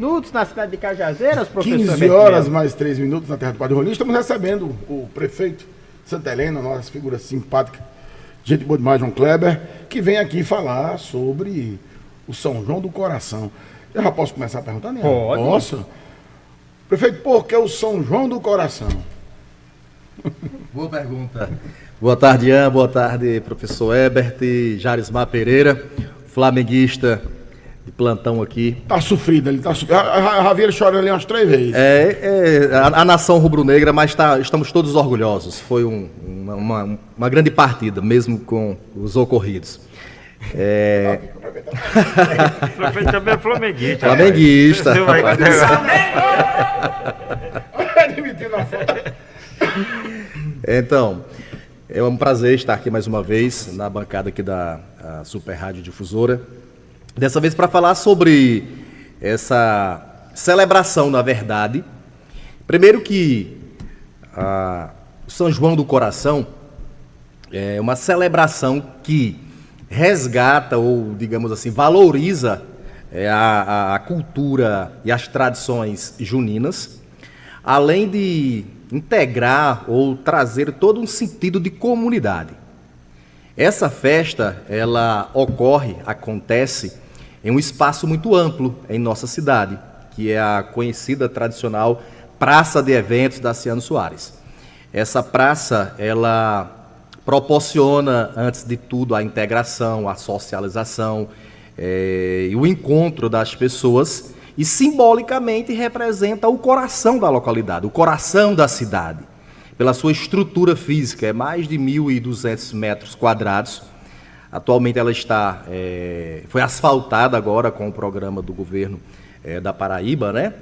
Minutos na cidade de Cajazeiras, professor 15 horas mais 3 minutos na terra do Padre Rolim. Estamos recebendo o prefeito de Santa Helena, nossa figura simpática, gente boa demais, João Kleber, que vem aqui falar sobre o São João do Coração. Eu já posso começar perguntando? Pode. Posso? Prefeito, por que o São João do Coração? Boa pergunta. Boa tarde, Ian. Boa tarde, professor Ebert, Jarismar Pereira, flamenguista de plantão aqui. Tá sofrido, ele tá sofrido. Já vi ele chorando ali umas 3 vezes. A nação rubro-negra, mas estamos todos orgulhosos. Foi uma grande partida, mesmo com os ocorridos. O prefeito também é flamenguista. Flamenguista. Admitindo a foto. Então, é um prazer estar aqui mais uma vez na bancada aqui da Super Rádio Difusora. Dessa vez para falar sobre essa celebração, na verdade. Primeiro que o São João do Coração é uma celebração que resgata ou, digamos assim, valoriza a cultura e as tradições juninas, além de integrar ou trazer todo um sentido de comunidade. Essa festa, ela acontece em um espaço muito amplo em nossa cidade, que é a conhecida tradicional Praça de Eventos Daciano Soares. Essa praça, ela proporciona, antes de tudo, a integração, a socialização e o encontro das pessoas e simbolicamente representa o coração da localidade, o coração da cidade. Pela sua estrutura física, é mais de 1.200 metros quadrados. Atualmente ela foi asfaltada agora com o programa do governo da Paraíba, né?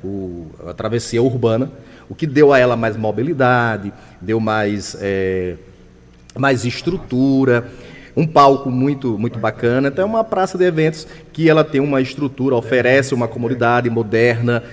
A travessia urbana, o que deu a ela mais mobilidade, deu mais estrutura, um palco muito bacana. Então é uma praça de eventos que ela tem uma estrutura, oferece uma comunidade moderna,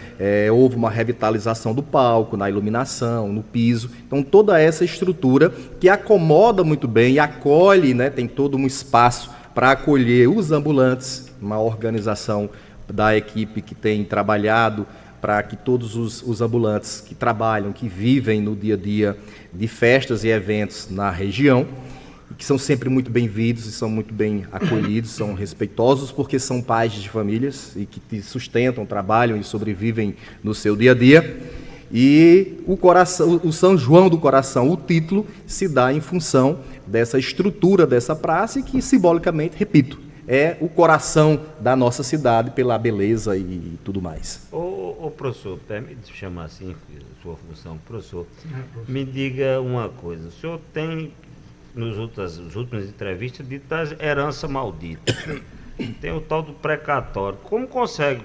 houve uma revitalização do palco, na iluminação, no piso. Então toda essa estrutura que acomoda muito bem e acolhe, né, tem todo um espaço para acolher os ambulantes, uma organização da equipe que tem trabalhado para que todos os ambulantes que trabalham, que vivem no dia a dia de festas e eventos na região, que são sempre muito bem-vindos e são muito bem acolhidos, são respeitosos porque são pais de famílias e que sustentam, trabalham e sobrevivem no seu dia a dia. E o São João do Coração, o título, se dá em função dessa estrutura dessa praça e que, simbolicamente, repito, é o coração da nossa cidade pela beleza e tudo mais. Ô professor, permite chamar assim, sua função, professor, me diga uma coisa, o senhor tem, nas últimas entrevistas, dito das herança maldita, tem o tal do precatório, como consegue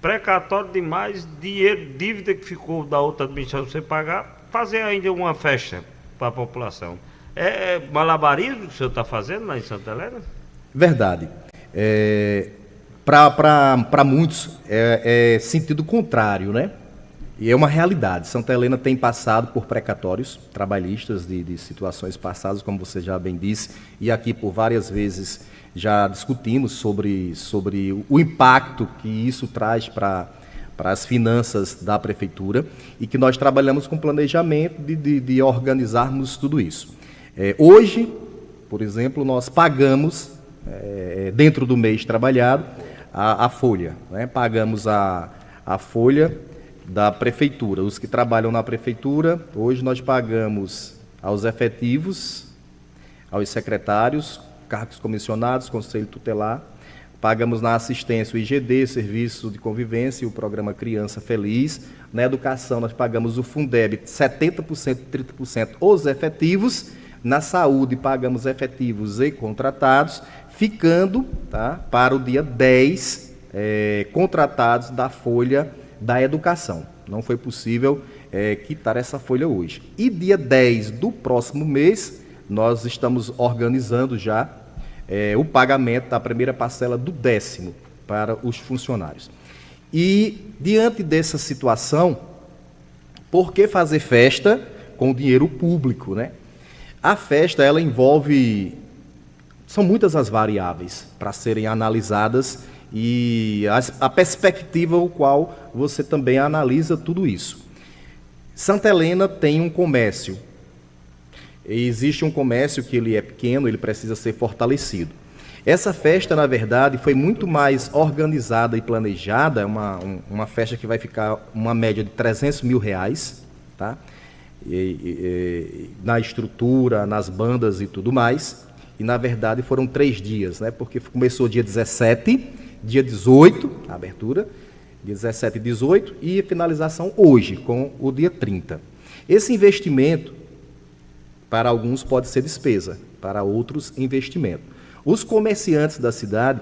precatório demais, dinheiro, dívida que ficou da outra administração você pagar, fazer ainda uma festa para a população? É malabarismo que o senhor está fazendo lá em Santa Helena? Verdade. Para muitos é sentido contrário, né? E é uma realidade. Santa Helena tem passado por precatórios trabalhistas de situações passadas, como você já bem disse, e aqui por várias vezes já discutimos sobre o impacto que isso traz para as finanças da prefeitura e que nós trabalhamos com planejamento de organizarmos tudo isso. Hoje, por exemplo, nós pagamos, dentro do mês trabalhado, a folha, né? Pagamos a folha da prefeitura. Os que trabalham na prefeitura, hoje nós pagamos aos efetivos, aos secretários, cargos comissionados, conselho tutelar, pagamos na assistência o IGD, Serviço de Convivência, e o programa Criança Feliz. Na educação nós pagamos o Fundeb 70% e 30% os efetivos. Na saúde pagamos efetivos e contratados, ficando, tá, para o dia 10 contratados da folha da educação. Não foi possível quitar essa folha hoje. E dia 10 do próximo mês, nós estamos organizando já o pagamento da primeira parcela do 10º para os funcionários. E, diante dessa situação, por que fazer festa com dinheiro público, né? A festa, ela envolve... São muitas as variáveis para serem analisadas e a perspectiva o qual você também analisa tudo isso. Santa Helena tem um comércio. Existe um comércio que ele é pequeno, ele precisa ser fortalecido. Essa festa, na verdade, foi muito mais organizada e planejada, uma festa que vai ficar uma média de R$300 mil, tá? Na estrutura, nas bandas e tudo mais. E, na verdade, foram 3 dias, né? Porque começou dia 17, dia 18, a abertura, dia 17 e 18, e a finalização hoje, com o dia 30. Esse investimento, para alguns pode ser despesa, para outros investimento. Os comerciantes da cidade,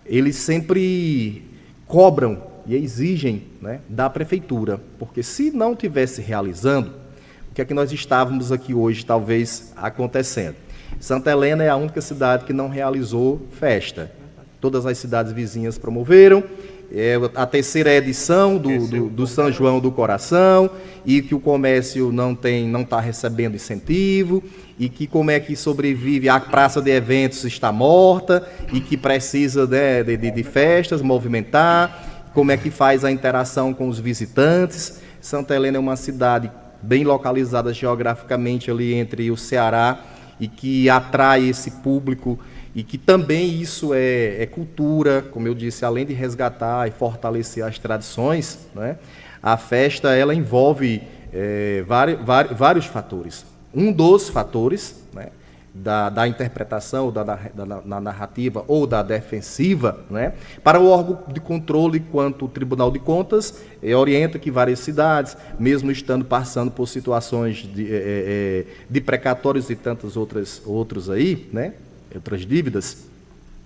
eles sempre cobram e exigem, né, da prefeitura, porque se não tivesse realizando, o que é que nós estávamos aqui hoje talvez acontecendo? Santa Helena é a única cidade que não realizou festa. Todas as cidades vizinhas promoveram, a terceira edição do São João do Coração, e que o comércio não está recebendo incentivo, e que como é que sobrevive, a praça de eventos está morta, e que precisa, né, de festas, movimentar, como é que faz a interação com os visitantes. Santa Helena é uma cidade bem localizada geograficamente ali entre o Ceará, e que atrai esse público, e que também isso é cultura, como eu disse, além de resgatar e fortalecer as tradições, né, a festa ela envolve vários fatores. Um dos fatores, né, da interpretação, ou da narrativa ou da defensiva, né, para o órgão de controle, quanto o Tribunal de Contas, orienta que várias cidades, mesmo estando passando por situações de precatórios e tantas outros aí, né, outras dívidas,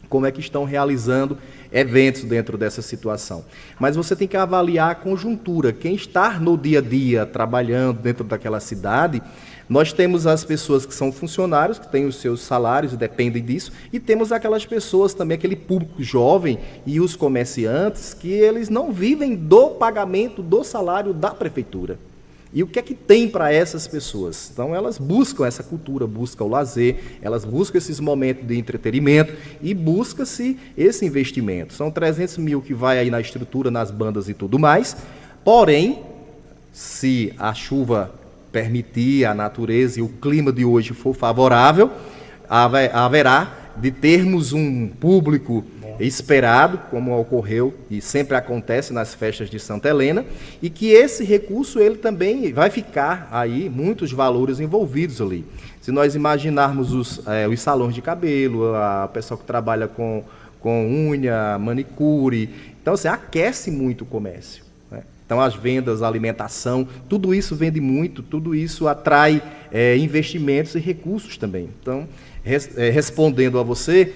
como é que estão realizando eventos dentro dessa situação. Mas você tem que avaliar a conjuntura, quem está no dia a dia trabalhando dentro daquela cidade. Nós temos as pessoas que são funcionários, que têm os seus salários e dependem disso, e temos aquelas pessoas também, aquele público jovem e os comerciantes, que eles não vivem do pagamento do salário da prefeitura. E o que é que tem para essas pessoas? Então, elas buscam essa cultura, buscam o lazer, elas buscam esses momentos de entretenimento e busca-se esse investimento. São 300 mil que vai aí na estrutura, nas bandas e tudo mais. Porém, se a chuva permitir, a natureza e o clima de hoje for favorável, haverá de termos um público esperado, como ocorreu e sempre acontece nas festas de Santa Helena, e que esse recurso ele também vai ficar aí muitos valores envolvidos ali. Se nós imaginarmos os salões de cabelo, a pessoa que trabalha com unha, manicure, então assim, aquece muito o comércio, né? Então as vendas, a alimentação, tudo isso vende muito, tudo isso atrai investimentos e recursos também. Então, respondendo a você,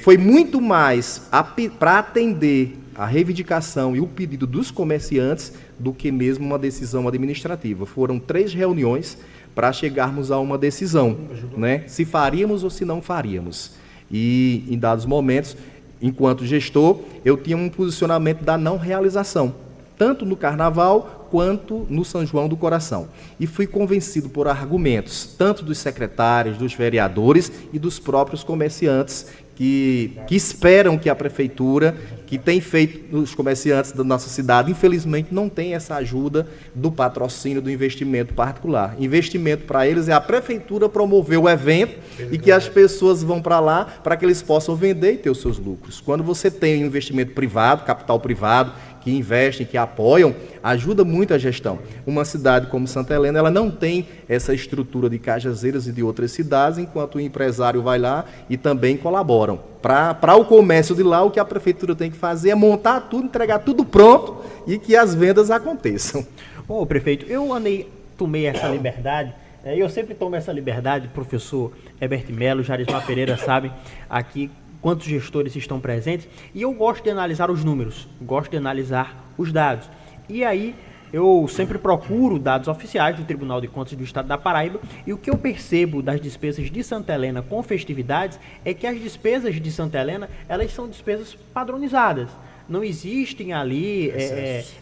foi muito mais para atender a reivindicação e o pedido dos comerciantes do que mesmo uma decisão administrativa. Foram 3 reuniões para chegarmos a uma decisão, né? Se faríamos ou se não faríamos. E em dados momentos, enquanto gestor, eu tinha um posicionamento da não realização, tanto no Carnaval quanto no São João do Coração. E fui convencido por argumentos, tanto dos secretários, dos vereadores e dos próprios comerciantes, que esperam que a prefeitura, que tem feito os comerciantes da nossa cidade, infelizmente não tem essa ajuda do patrocínio, do investimento particular. Investimento para eles é a prefeitura promover o evento e que as pessoas vão para lá para que eles possam vender e ter os seus lucros. Quando você tem um investimento privado, capital privado, que investem, que apoiam, ajuda muito a gestão. Uma cidade como Santa Helena, ela não tem essa estrutura de Cajazeiras e de outras cidades, enquanto o empresário vai lá e também colaboram. Para o comércio de lá, o que a prefeitura tem que fazer é montar tudo, entregar tudo pronto e que as vendas aconteçam. Ô, prefeito, eu tomei essa liberdade, eu sempre tomo essa liberdade, professor Herbert Melo, Jarismar Pereira, sabe, aqui, quantos gestores estão presentes, e eu gosto de analisar os números, gosto de analisar os dados. E aí, eu sempre procuro dados oficiais do Tribunal de Contas do Estado da Paraíba, e o que eu percebo das despesas de Santa Helena com festividades é que as despesas de Santa Helena, elas são despesas padronizadas. Não existem ali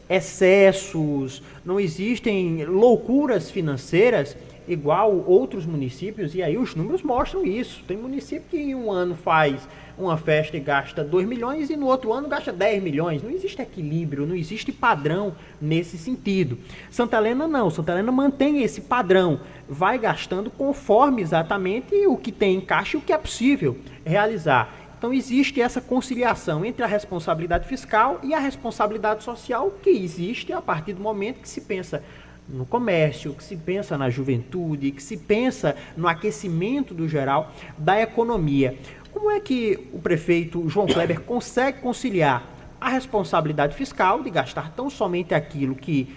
excessos, não existem loucuras financeiras igual outros municípios, e aí os números mostram isso. Tem município que em um ano faz uma festa e gasta 2 milhões e no outro ano gasta 10 milhões. Não existe equilíbrio, não existe padrão nesse sentido. Santa Helena não, Santa Helena mantém esse padrão, vai gastando conforme exatamente o que tem em caixa e o que é possível realizar. Então existe essa conciliação entre a responsabilidade fiscal e a responsabilidade social que existe a partir do momento que se pensa no comércio, que se pensa na juventude, que se pensa no aquecimento do geral da economia. Como é que o prefeito João Kleber consegue conciliar a responsabilidade fiscal de gastar tão somente aquilo que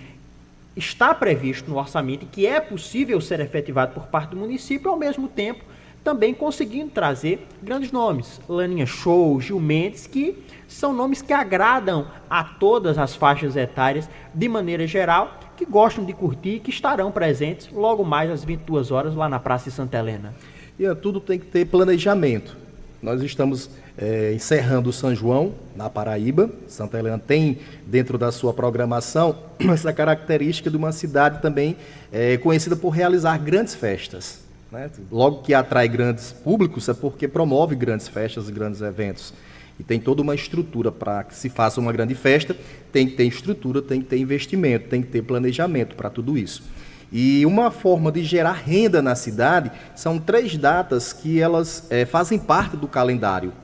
está previsto no orçamento e que é possível ser efetivado por parte do município, ao mesmo tempo também conseguindo trazer grandes nomes, Laninha Show, Gil Mendes, que são nomes que agradam a todas as faixas etárias de maneira geral, que gostam de curtir e que estarão presentes logo mais às 22 horas lá na Praça de Santa Helena. E tudo tem que ter planejamento. Nós estamos encerrando o São João, na Paraíba. Santa Helena tem, dentro da sua programação, essa característica de uma cidade também conhecida por realizar grandes festas. Né? Logo que atrai grandes públicos é porque promove grandes festas e grandes eventos. E tem toda uma estrutura para que se faça uma grande festa, tem que ter estrutura, tem que ter investimento, tem que ter planejamento para tudo isso. E uma forma de gerar renda na cidade são 3 datas que elas fazem parte do calendário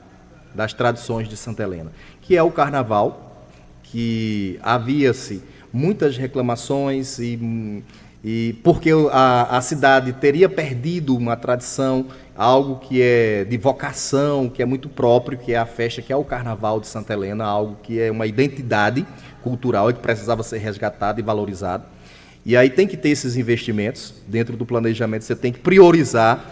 das tradições de Santa Helena, que é o Carnaval, que havia-se muitas reclamações e porque a cidade teria perdido uma tradição, algo que é de vocação, que é muito próprio, que é a festa, que é o Carnaval de Santa Helena, algo que é uma identidade cultural e que precisava ser resgatado e valorizado. E aí tem que ter esses investimentos, dentro do planejamento você tem que priorizar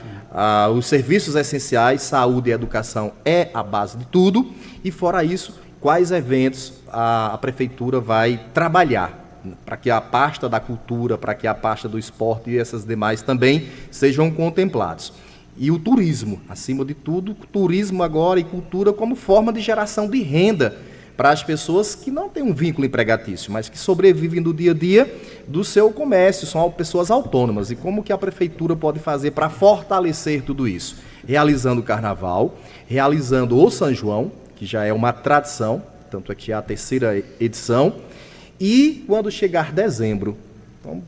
os serviços essenciais, saúde e educação é a base de tudo, e fora isso, quais eventos a prefeitura vai trabalhar para que a pasta da cultura, para que a pasta do esporte e essas demais também sejam contemplados. E o turismo, acima de tudo, turismo agora e cultura como forma de geração de renda para as pessoas que não têm um vínculo empregatício, mas que sobrevivem do dia a dia do seu comércio, são pessoas autônomas. E como que a prefeitura pode fazer para fortalecer tudo isso? Realizando o Carnaval, realizando o São João, que já é uma tradição, tanto é que é a 3ª edição, e quando chegar dezembro, então,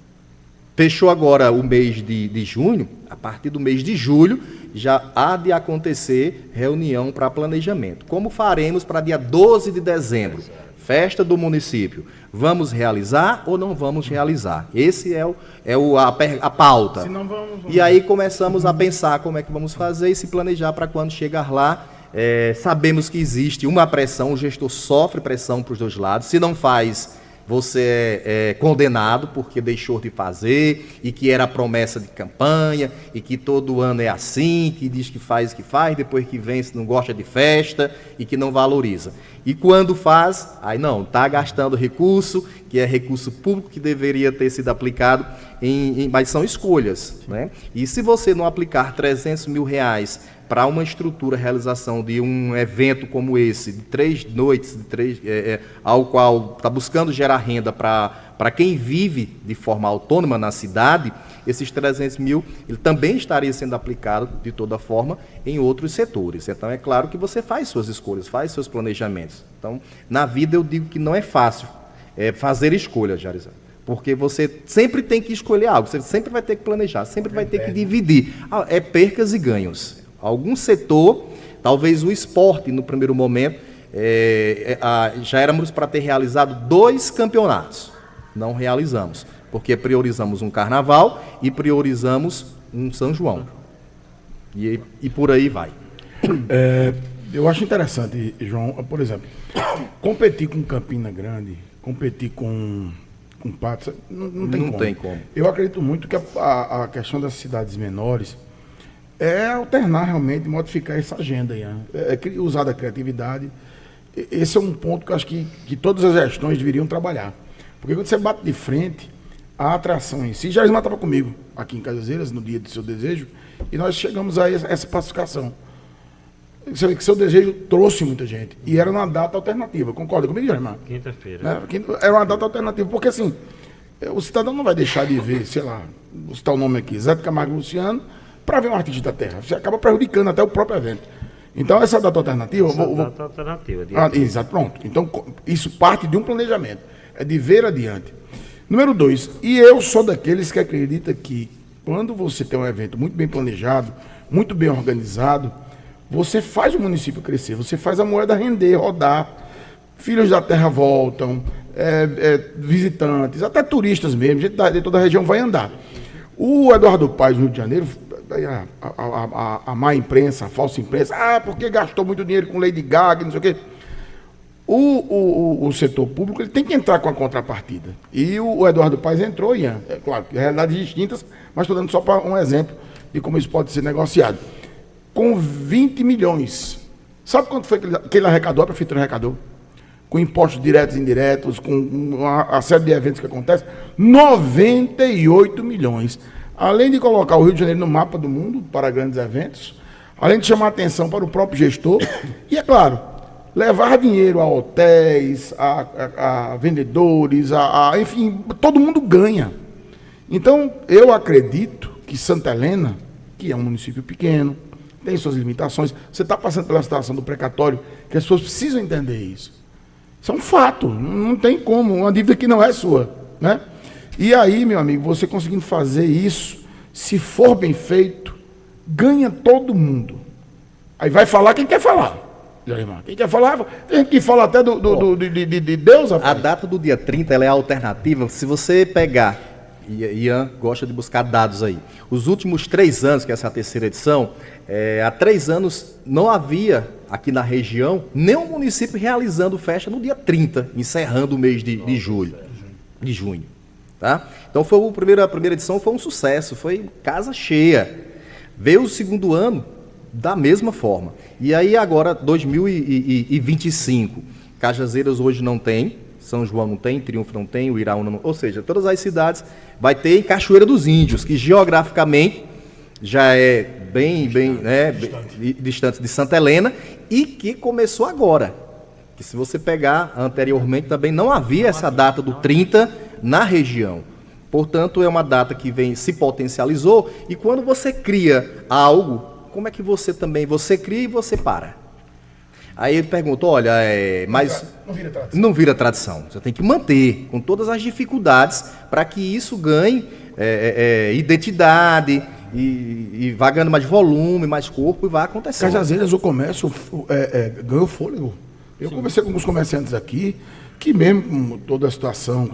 fechou agora o mês de junho, a partir do mês de julho, já há de acontecer reunião para planejamento. Como faremos para dia 12 de dezembro? Festa do município. Vamos realizar ou não vamos realizar? Esse é a pauta. Se não, vamos. E aí começamos a pensar como é que vamos fazer e se planejar para quando chegar lá. Sabemos que existe uma pressão, o gestor sofre pressão para os 2 lados. Se não faz, você é condenado porque deixou de fazer e que era promessa de campanha e que todo ano é assim, que diz que faz, depois que vence não gosta de festa e que não valoriza. E quando faz, aí não, está gastando recurso, que é recurso público que deveria ter sido aplicado, mas são escolhas. Né? E se você não aplicar 300 mil reais para uma estrutura, realização de um evento como esse, de 3 noites, ao qual está buscando gerar renda para quem vive de forma autônoma na cidade, esses 300 mil ele também estaria sendo aplicado de toda forma em outros setores. Então é claro que você faz suas escolhas, faz seus planejamentos. Então, na vida eu digo que não é fácil fazer escolhas, Jarizão. Porque você sempre tem que escolher algo, você sempre vai ter que planejar, sempre vai ter que dividir. É percas e ganhos. Algum setor, talvez o esporte no primeiro momento, já éramos para ter realizado 2 campeonatos. Não realizamos, porque priorizamos um carnaval e priorizamos um São João. E por aí vai. Eu acho interessante, João, por exemplo, competir com Campina Grande, competir com Patos, não tem como. Eu acredito muito que a questão das cidades menores é alternar realmente, modificar essa agenda aí, né? Usar da criatividade. Esse é um ponto que eu acho que todas as gestões deveriam trabalhar. Porque quando você bate de frente, a atração em si, Jarismar estava comigo aqui em Cajazeiras, no dia do seu desejo, e nós chegamos a essa pacificação. Você vê que seu desejo trouxe muita gente. E era uma data alternativa. Concorda comigo, Jarismar? Quinta-feira. Era uma data alternativa, porque assim, O cidadão não vai deixar de ver, sei lá, vou citar o nome aqui, Zé de Camargo e Luciano, para ver um artista da terra. Você acaba prejudicando até o próprio evento. Então, essa data alternativa... Data alternativa. Exato, pronto. Então, isso parte de um planejamento. É de ver adiante. Número 2, e eu sou daqueles que acreditam que quando você tem um evento muito bem planejado, muito bem organizado, você faz o município crescer, você faz a moeda render, rodar, filhos da terra voltam, visitantes, até turistas mesmo, gente de toda a região vai andar. O Eduardo Paes, no Rio de Janeiro, a má imprensa, a falsa imprensa, porque gastou muito dinheiro com Lady Gaga, não sei o quê. O setor público ele tem que entrar com a contrapartida. E o Eduardo Paes entrou, Ian. É claro, realidades distintas, mas estou dando só para um exemplo de como isso pode ser negociado. Com 20 milhões. Sabe quanto foi que ele arrecadou, a prefeitura arrecadou? Com impostos diretos e indiretos, com a série de eventos que acontecem, 98 milhões. Além de colocar o Rio de Janeiro no mapa do mundo para grandes eventos, além de chamar atenção para o próprio gestor, e é claro, levar dinheiro a hotéis, a vendedores, enfim, todo mundo ganha. Então, eu acredito que Santa Helena, que é um município pequeno, tem suas limitações, você está passando pela situação do precatório, que as pessoas precisam entender isso. Isso é um fato, não tem como, uma dívida que não é sua, né? E aí, meu amigo, você conseguindo fazer isso, se for bem feito, ganha todo mundo. Aí vai falar quem quer falar. Quem quer falar, tem gente que fala até de Deus. A data do dia 30 ela é alternativa. Se você pegar, Ian gosta de buscar dados aí, os últimos 3 anos, que essa é a terceira edição, há 3 anos não havia aqui na região nenhum município realizando festa no dia 30, encerrando o mês de junho. Tá? Então a primeira edição foi um sucesso, foi casa cheia. Veio o segundo ano da mesma forma. E aí agora, 2025, Cajazeiras hoje não tem, São João não tem, Triunfo não tem, Uiraúna não, ou seja, todas as cidades vai ter em Cachoeira dos Índios, que geograficamente já é bem distante de Santa Helena e que começou agora. Que se você pegar anteriormente também não havia essa data do 30 na região. Portanto, é uma data que se potencializou e quando você cria algo, como é que você cria e você para? Aí ele perguntou, olha, mas não vira tradição. Você tem que manter com todas as dificuldades para que isso ganhe identidade e vá ganhando mais volume, mais corpo e vá acontecendo. Cajazeiras, o comércio ganhou fôlego. Eu conversei com alguns comerciantes aqui, que mesmo com toda a situação,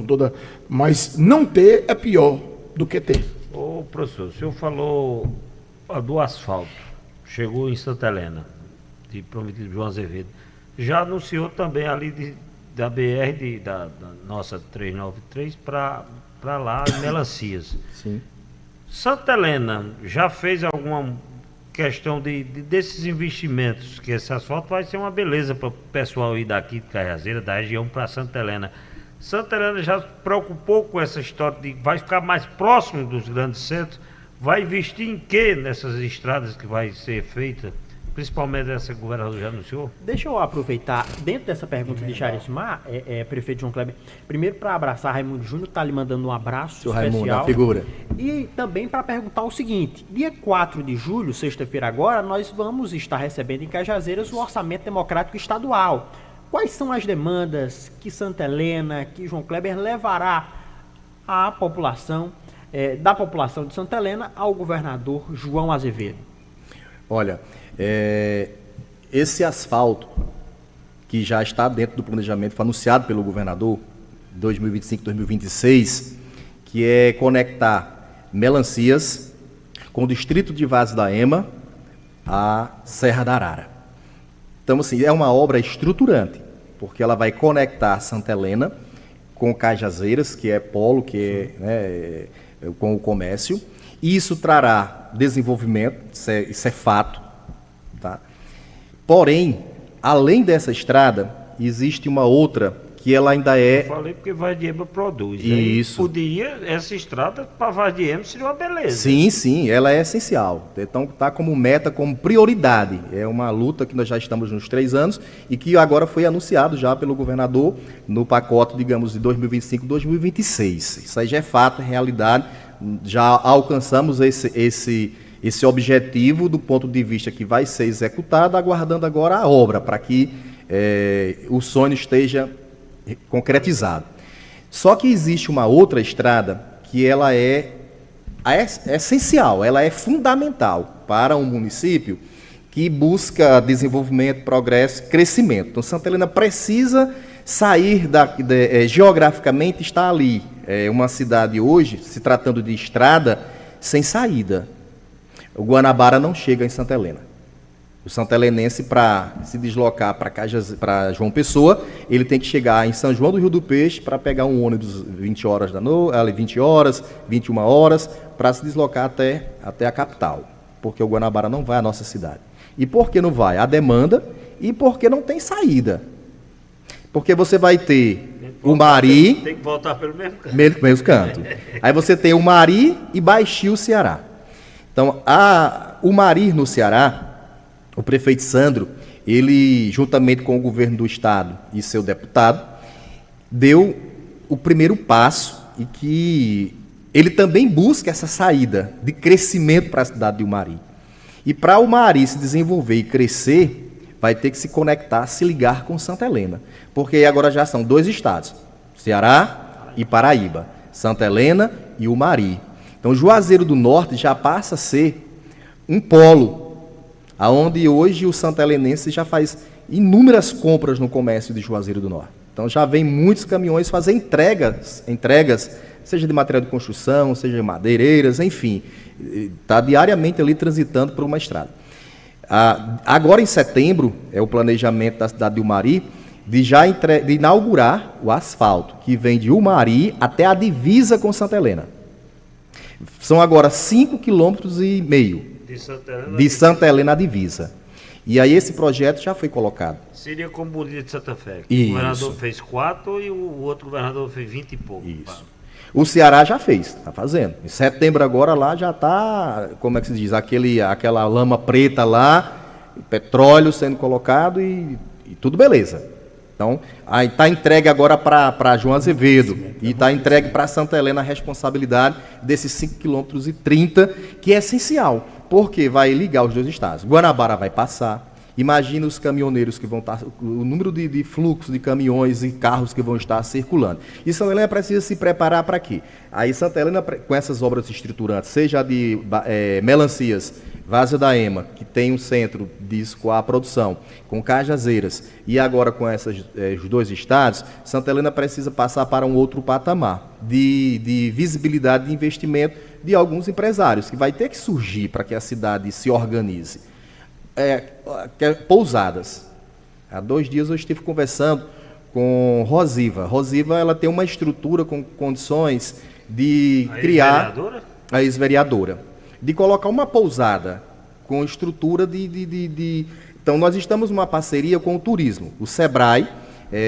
mas não ter é pior do que ter. Ô, professor, o senhor falou do asfalto. Chegou em Santa Helena, de prometido João Azevedo. Já anunciou também ali da BR, da nossa 393, para lá, em Melancias. Sim. Santa Helena já fez alguma questão desses investimentos, que esse asfalto vai ser uma beleza para o pessoal ir daqui de Caiazeira, da região, para Santa Helena. Santa Helena já se preocupou com essa história de vai ficar mais próximo dos grandes centros, vai investir em quê nessas estradas que vai ser feita, principalmente essa que o governador já anunciou? Deixa eu aproveitar, dentro dessa pergunta de Charismar, prefeito João Kleber, primeiro para abraçar Raimundo Júnior, que está lhe mandando um abraço Seu especial. Raimundo, a figura. E também para perguntar o seguinte, dia 4 de julho, sexta-feira agora, nós vamos estar recebendo em Cajazeiras o Orçamento Democrático Estadual. Quais são as demandas que Santa Helena, que João Kleber levará à população, da população de Santa Helena ao governador João Azevedo? Olha, esse asfalto que já está dentro do planejamento, foi anunciado pelo governador 2025-2026, que é conectar Melancias com o distrito de Vaz da Ema à Serra da Arara. Então, assim, é uma obra estruturante, porque ela vai conectar Santa Helena com Cajazeiras, que é polo, que com o comércio, e isso trará desenvolvimento, isso é fato, tá? Porém, além dessa estrada, existe uma outra que ela ainda Eu é... falei porque Vardiema produz. Isso. Aí podia, essa estrada para Vardiema seria uma beleza. Sim, ela é essencial. Então está como meta, como prioridade. É uma luta que nós já estamos nos 3 anos e que agora foi anunciado já pelo governador no pacote, digamos, de 2025, 2026. Isso aí já é fato, é realidade. Já alcançamos esse objetivo do ponto de vista que vai ser executado, aguardando agora a obra para que o sonho esteja concretizado. Só que existe uma outra estrada que ela é essencial, ela é fundamental para um município que busca desenvolvimento, progresso, crescimento. Então, Santa Helena precisa sair geograficamente, está ali. É uma cidade hoje, se tratando de estrada, sem saída. O Guanabara não chega em Santa Helena. O santelenense, para se deslocar para João Pessoa, ele tem que chegar em São João do Rio do Peixe para pegar um ônibus 20 horas, 21 horas, para se deslocar até a capital. Porque o Guanabara não vai à nossa cidade. E por que não vai? A demanda e porque não tem saída. Porque você vai ter o Mari... Tem que voltar pelo mesmo canto. Mesmo canto. Aí você tem o Mari e Baixio, Ceará. Então, o Mari, no Ceará, o prefeito Sandro, ele, juntamente com o governo do estado e seu deputado, deu o primeiro passo e que ele também busca essa saída de crescimento para a cidade de Umari. E para o Umari se desenvolver e crescer, vai ter que se conectar, se ligar com Santa Helena. Porque agora já são 2 estados, Ceará e Paraíba, Santa Helena e Umari. Então, Juazeiro do Norte já passa a ser um polo, aonde hoje o santelenense já faz inúmeras compras no comércio de Juazeiro do Norte. Então já vem muitos caminhões fazer entregas, seja de material de construção, seja de madeireiras, enfim, está diariamente ali transitando por uma estrada. Agora em setembro, é o planejamento da cidade de Umari, de inaugurar o asfalto, que vem de Umari até a divisa com Santa Helena. São agora 5,5 km de Santa Helena à divisa. E aí esse projeto já foi colocado. Seria como Bonito de Santa Fé. Isso. O governador fez 4 e o outro governador fez 20 e pouco. Isso. O Ceará já fez, está fazendo. Em setembro agora lá já está, como é que se diz, aquela lama preta lá, petróleo sendo colocado e tudo beleza. Então, aí está entregue agora para João Azevedo e está entregue para Santa Helena a responsabilidade desses 5,30 km, que é essencial, porque vai ligar os 2 estados. Guanabara vai passar. Imagina os caminhoneiros que vão estar, o número de fluxo de caminhões e carros que vão estar circulando. E Santa Helena precisa se preparar para quê? Aí Santa Helena, com essas obras estruturantes, seja de melancias, Várzea da Ema, que tem um centro de escoar produção, com Cajazeiras, e agora com os 2 estados, Santa Helena precisa passar para um outro patamar de visibilidade de investimento de alguns empresários, que vai ter que surgir para que a cidade se organize. Pousadas. Há 2 dias eu estive conversando com Rosiva. Rosiva, ela tem uma estrutura com condições de criar... A ex-vereadora. De colocar uma pousada com estrutura Então, nós estamos numa parceria com o turismo. O Sebrae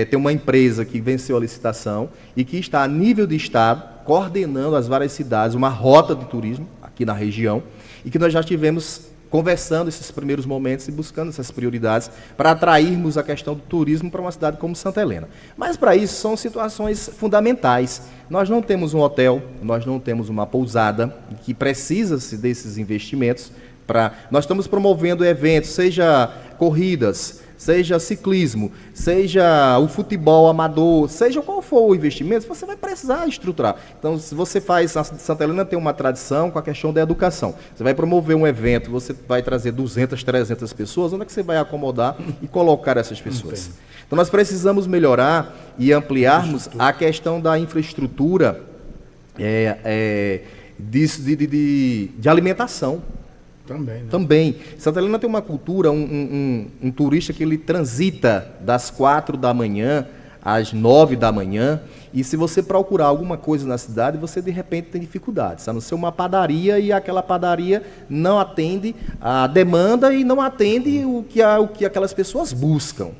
tem uma empresa que venceu a licitação e que está a nível de estado, coordenando as várias cidades, uma rota de turismo aqui na região, e que nós já tivemos conversando esses primeiros momentos e buscando essas prioridades para atrairmos a questão do turismo para uma cidade como Santa Helena. Mas para isso são situações fundamentais. Nós não temos um hotel, nós não temos uma pousada, que precisa-se desses investimentos. Nós estamos promovendo eventos, seja corridas, seja ciclismo, seja o futebol amador, seja qual for o investimento, você vai precisar estruturar. Então, se você faz, a Santa Helena tem uma tradição com a questão da educação. Você vai promover um evento, você vai trazer 200, 300 pessoas, onde é que você vai acomodar e colocar essas pessoas? Então, nós precisamos melhorar e ampliarmos a questão da infraestrutura de alimentação. Também, né? Também. Santa Helena tem uma cultura, um turista que ele transita das 4 da manhã às 9 da manhã, e se você procurar alguma coisa na cidade, você de repente tem dificuldades, a não ser uma padaria, e aquela padaria não atende a demanda e não atende o que aquelas pessoas buscam.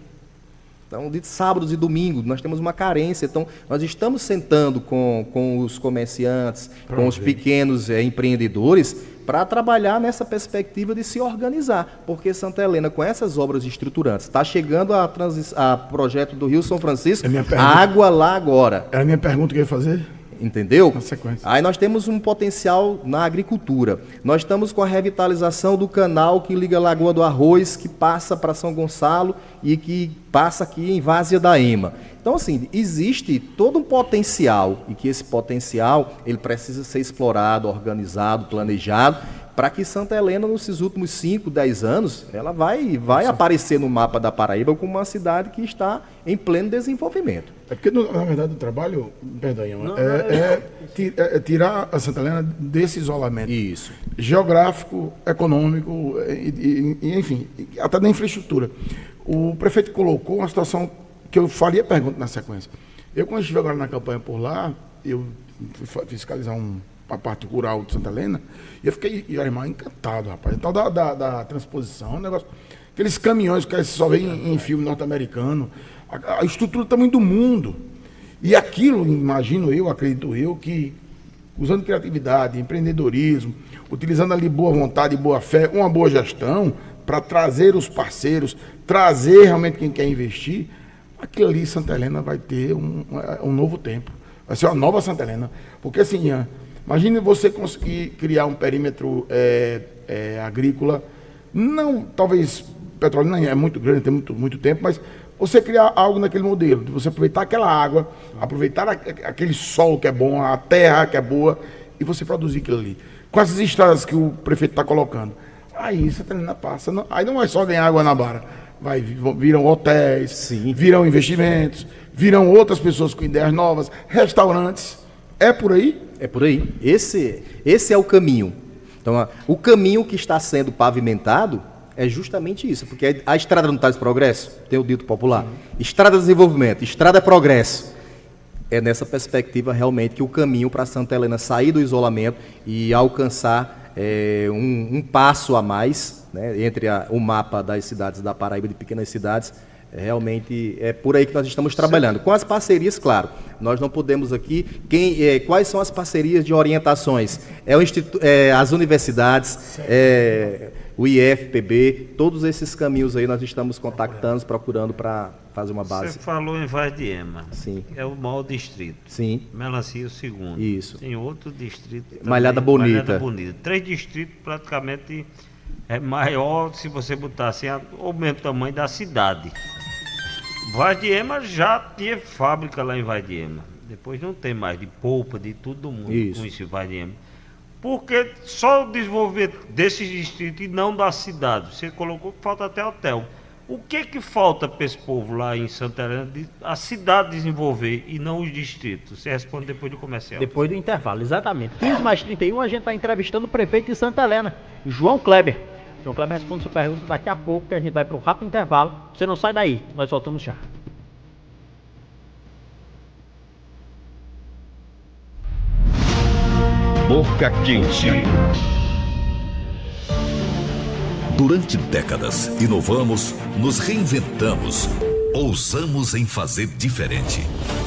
Então, de sábados e domingos, nós temos uma carência. Então, nós estamos sentando com os comerciantes, com os pequenos empreendedores, para trabalhar nessa perspectiva de se organizar. Porque Santa Helena, com essas obras estruturantes, está chegando a projeto do Rio São Francisco, água lá agora. Era a minha pergunta que eu ia fazer. Entendeu? Na sequência. Aí nós temos um potencial na agricultura. Nós estamos com a revitalização do canal que liga a Lagoa do Arroz, que passa para São Gonçalo e que passa aqui em Várzea da Ema. Então, assim, existe todo um potencial e que esse potencial ele precisa ser explorado, organizado, planejado, para que Santa Helena, nesses últimos 5, 10 anos, ela vai aparecer no mapa da Paraíba como uma cidade que está em pleno desenvolvimento. É porque, na verdade, o trabalho, perdão, é tirar a Santa Helena desse isolamento. Isso. Geográfico, econômico, enfim, até da infraestrutura. O prefeito colocou uma situação que eu faria pergunta na sequência. Eu, quando estive agora na campanha por lá, eu fui fiscalizar a parte rural de Santa Helena, e eu fiquei, encantado, rapaz. Tal da transposição, um negócio. Aqueles caminhões que só vêem em filme norte-americano, a estrutura do tamanho do mundo. E aquilo, imagino eu, acredito eu, que usando criatividade, empreendedorismo, utilizando ali boa vontade e boa fé, uma boa gestão, para trazer os parceiros, trazer realmente quem quer investir, aquilo ali, Santa Helena vai ter um novo tempo. Vai ser uma nova Santa Helena. Porque assim, imagine você conseguir criar um perímetro agrícola, não, talvez Petrolina é muito grande, tem muito tempo, mas você criar algo naquele modelo, de você aproveitar aquela água, aproveitar aquele sol que é bom, a terra que é boa, e você produzir aquilo ali. Com essas estradas que o prefeito está colocando, aí Santa Helena passa, aí não é só ganhar água na Bara, viram hotéis, sim, virão investimentos, virão outras pessoas com ideias novas, restaurantes, é por aí? É por aí, esse é o caminho. Então, o caminho que está sendo pavimentado é justamente isso, porque a estrada não traz progresso, tem o dito popular. Estrada é desenvolvimento, estrada é progresso. É nessa perspectiva realmente que o caminho para Santa Helena sair do isolamento e alcançar um passo a mais, né, entre o mapa das cidades da Paraíba, de pequenas cidades, realmente é por aí que nós estamos trabalhando. Com as parcerias, claro, nós não podemos aqui... quais são as parcerias de orientações? As universidades, o IFPB, todos esses caminhos aí nós estamos contactando, procurando para fazer uma base. Você falou em Vaz de Ema, sim, é o maior distrito. Sim. Melancia o segundo. Isso. Tem outro distrito também, Malhada Bonita. 3 distritos praticamente é maior, se você botar assim, o mesmo tamanho da cidade. Vaz de Ema já tinha fábrica lá em Vaz de Ema. Depois não tem mais, de polpa, de tudo do mundo. Isso. Com esse Vaz de Ema. Porque só o desenvolvimento desses distritos e não da cidade. Você colocou que falta até hotel. O que falta para esse povo lá em Santa Helena, a cidade desenvolver e não os distritos? Você responde depois do comercial. Depois do intervalo, exatamente. 15:31, a gente está entrevistando o prefeito de Santa Helena, João Kleber. João Kleber responde sua pergunta daqui a pouco, que a gente vai para o rápido intervalo. Você não sai daí, nós voltamos já. Boca Quente. Durante décadas, inovamos, nos reinventamos, ousamos em fazer diferente.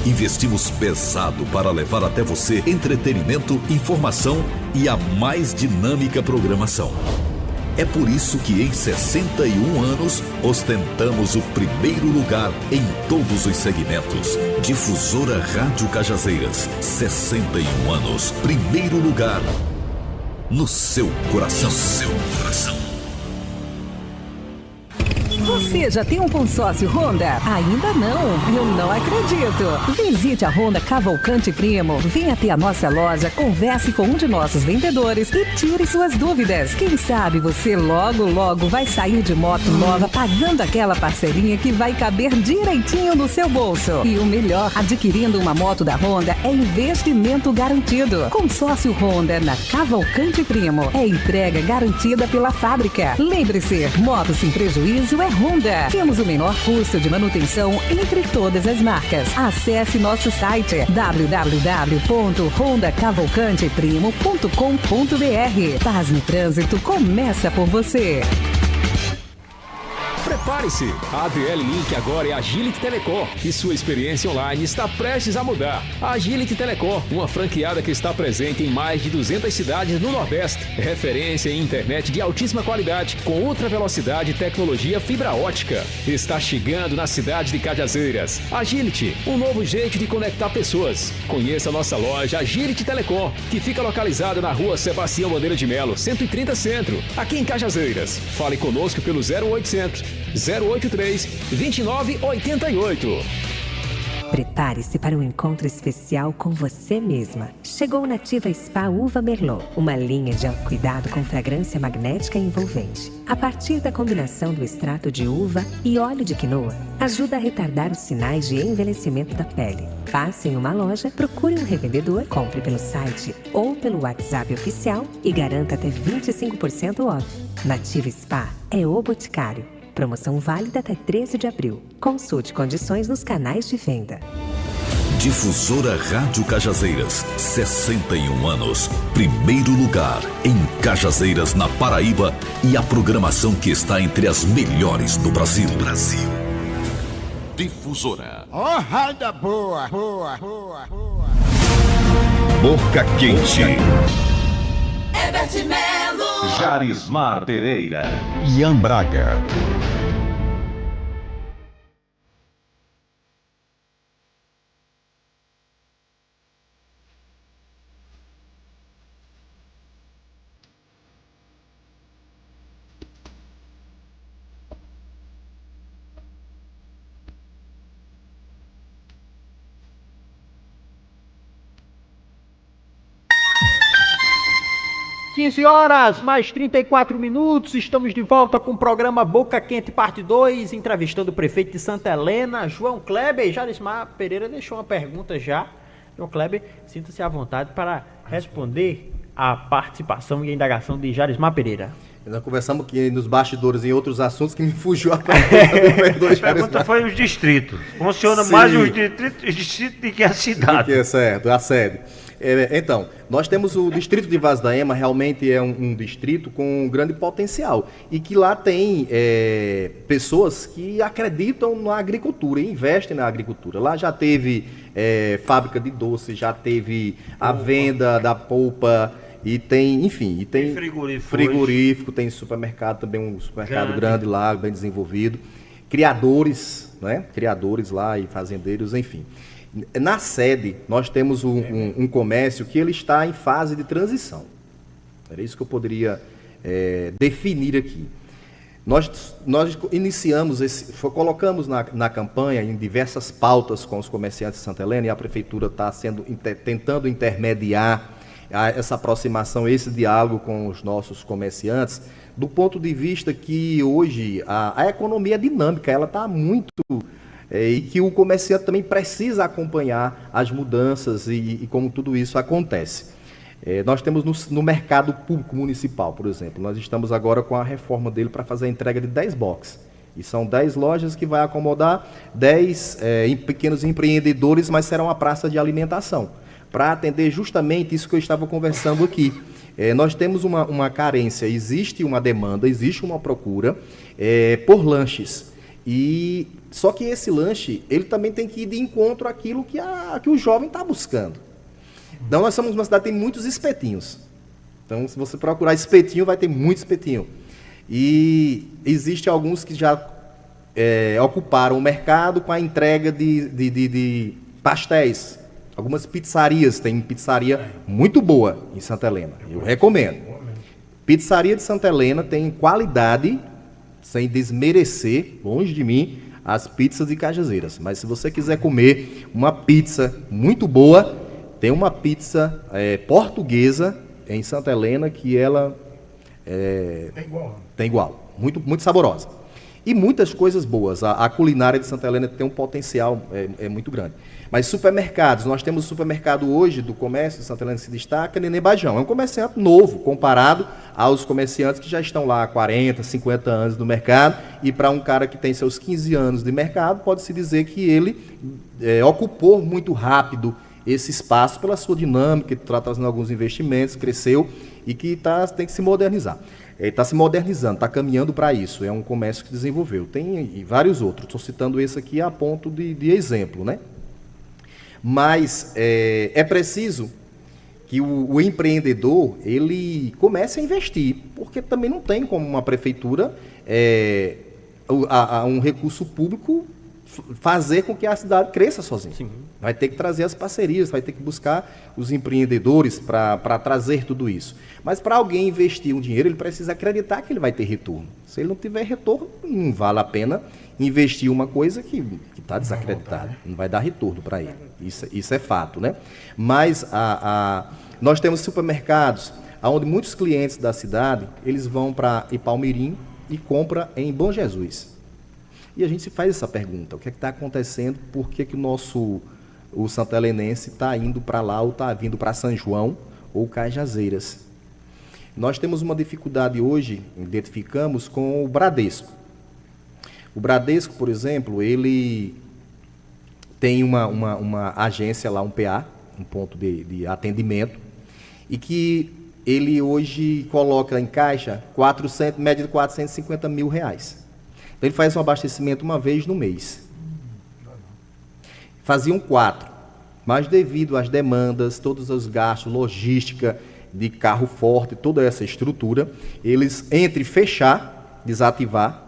Investimos pesado para levar até você entretenimento, informação e a mais dinâmica programação. É por isso que em 61 anos ostentamos o primeiro lugar em todos os segmentos. Difusora Rádio Cajazeiras, 61 anos, primeiro lugar no seu coração. Você já tem um consórcio Honda? Ainda não? Eu não acredito. Visite a Honda Cavalcante Primo, venha até a nossa loja, converse com um de nossos vendedores e tire suas dúvidas. Quem sabe você logo vai sair de moto nova pagando aquela parcelinha que vai caber direitinho no seu bolso. E o melhor, adquirindo uma moto da Honda é investimento garantido. Consórcio Honda na Cavalcante Primo. É entrega garantida pela fábrica. Lembre-se, moto sem prejuízo é Honda. Temos o menor custo de manutenção entre todas as marcas. Acesse nosso site www.hondacavalcanteprimo.com.br. Paz no trânsito começa por você. Prepare-se! A ADL Link agora é a Agility Telecom e sua experiência online está prestes a mudar. A Agility Telecom, uma franqueada que está presente em mais de 200 cidades no Nordeste. Referência em internet de altíssima qualidade, com ultra velocidade e tecnologia fibra ótica. Está chegando na cidade de Cajazeiras. Agility, um novo jeito de conectar pessoas. Conheça a nossa loja Agility Telecom, que fica localizada na rua Sebastião Bandeira de Melo, 130 Centro, aqui em Cajazeiras. Fale conosco pelo 0800 083 2988. Prepare-se para um encontro especial com você mesma. Chegou Nativa Spa Uva Merlot, uma linha de autocuidado com fragrância magnética envolvente. A partir da combinação do extrato de uva e óleo de quinoa, ajuda a retardar os sinais de envelhecimento da pele. Passe em uma loja, procure um revendedor, compre pelo site ou pelo WhatsApp oficial e garanta até 25% off. Nativa Spa é o Boticário. Promoção válida até 13 de abril. Consulte condições nos canais de venda. Difusora Rádio Cajazeiras, 61 anos. Primeiro lugar em Cajazeiras, na Paraíba, e a programação que está entre as melhores do Brasil. Difusora. Ó, rádio boa, boa, boa, boa. Boca Quente. Herbert Melo. Jarismar Pereira. Ian Braga. horas, mais 34 minutos, estamos de volta com o programa Boca Quente Parte 2, entrevistando o prefeito de Santa Helena, João Kleber. Jarismar Pereira deixou uma pergunta já. João Kleber, sinta-se à vontade para responder a participação e a indagação de Jarismar Pereira. Nós conversamos aqui nos bastidores em outros assuntos que me fugiu a pergunta. A pergunta foi os distritos. Funciona Sim. mais os distritos do que a cidade. Certo, a sede. Então, nós temos o distrito de Vaz da Ema, realmente é um distrito com um grande potencial e que lá tem pessoas que acreditam na agricultura e investem na agricultura. Lá já teve fábrica de doce, já teve a venda da polpa e tem, enfim, tem frigorífico, tem supermercado também, um supermercado grande lá, bem desenvolvido, criadores, né? Criadores lá e fazendeiros, enfim. Na sede, nós temos um comércio que ele está em fase de transição. Era isso que eu poderia definir aqui. Nós iniciamos, colocamos na campanha em diversas pautas com os comerciantes de Santa Helena, e a Prefeitura está tentando intermediar essa aproximação, esse diálogo com os nossos comerciantes, do ponto de vista que hoje a economia é dinâmica, ela está muito... e que o comerciante também precisa acompanhar as mudanças e como tudo isso acontece. Nós temos no mercado público municipal, por exemplo, nós estamos agora com a reforma dele para fazer a entrega de 10 boxes. E são 10 lojas que vai acomodar 10 pequenos empreendedores, mas será uma praça de alimentação, para atender justamente isso que eu estava conversando aqui. Nós temos uma carência, existe uma demanda, existe uma procura por lanches. Só que esse lanche, ele também tem que ir de encontro àquilo que o jovem está buscando. Então, nós somos uma cidade que tem muitos espetinhos. Então, se você procurar espetinho, vai ter muito espetinho. E existem alguns que já ocuparam o mercado com a entrega de pastéis. Algumas pizzarias, tem pizzaria muito boa em Santa Helena, eu recomendo. Pizzaria de Santa Helena tem qualidade, sem desmerecer, longe de mim, as pizzas de Cajazeiras. Mas se você quiser comer uma pizza muito boa, tem uma pizza portuguesa em Santa Helena que ela tem igual. Muito, muito saborosa. E muitas coisas boas. A culinária de Santa Helena tem um potencial muito grande. Mas supermercados, nós temos o supermercado hoje do comércio de Santa Helena que se destaca, Nenê Bajão. É um comerciante novo, comparado aos comerciantes que já estão lá há 40, 50 anos no mercado. E para um cara que tem seus 15 anos de mercado, pode-se dizer que ele ocupou muito rápido esse espaço pela sua dinâmica, está trazendo alguns investimentos, cresceu e que tem que se modernizar. está se modernizando, está caminhando para isso. É um comércio que desenvolveu. Tem vários outros. Estou citando esse aqui a ponto de exemplo, né? Mas é preciso que o empreendedor ele comece a investir, porque também não tem como uma prefeitura, um recurso público, fazer com que a cidade cresça sozinha. Sim. Vai ter que trazer as parcerias, vai ter que buscar os empreendedores para trazer tudo isso. Mas para alguém investir um dinheiro, ele precisa acreditar que ele vai ter retorno. Se ele não tiver retorno, não vale a pena investir uma coisa que está desacreditada. Não vai dar retorno para ele. Isso é fato, né? Mas nós temos supermercados onde muitos clientes da cidade, eles vão para Ipaumirim e compram em Bom Jesus. E a gente se faz essa pergunta, o que é que está acontecendo, por que o santelenense está indo para lá ou está vindo para São João ou Cajazeiras? Nós temos uma dificuldade hoje, identificamos, com o Bradesco. O Bradesco, por exemplo, ele tem uma agência lá, um PA, um ponto de atendimento, e que ele hoje coloca em caixa média de 450 mil reais. Então, ele faz um abastecimento uma vez no mês. Faziam 4, mas devido às demandas, todos os gastos, logística de carro forte, toda essa estrutura, eles, entre fechar, desativar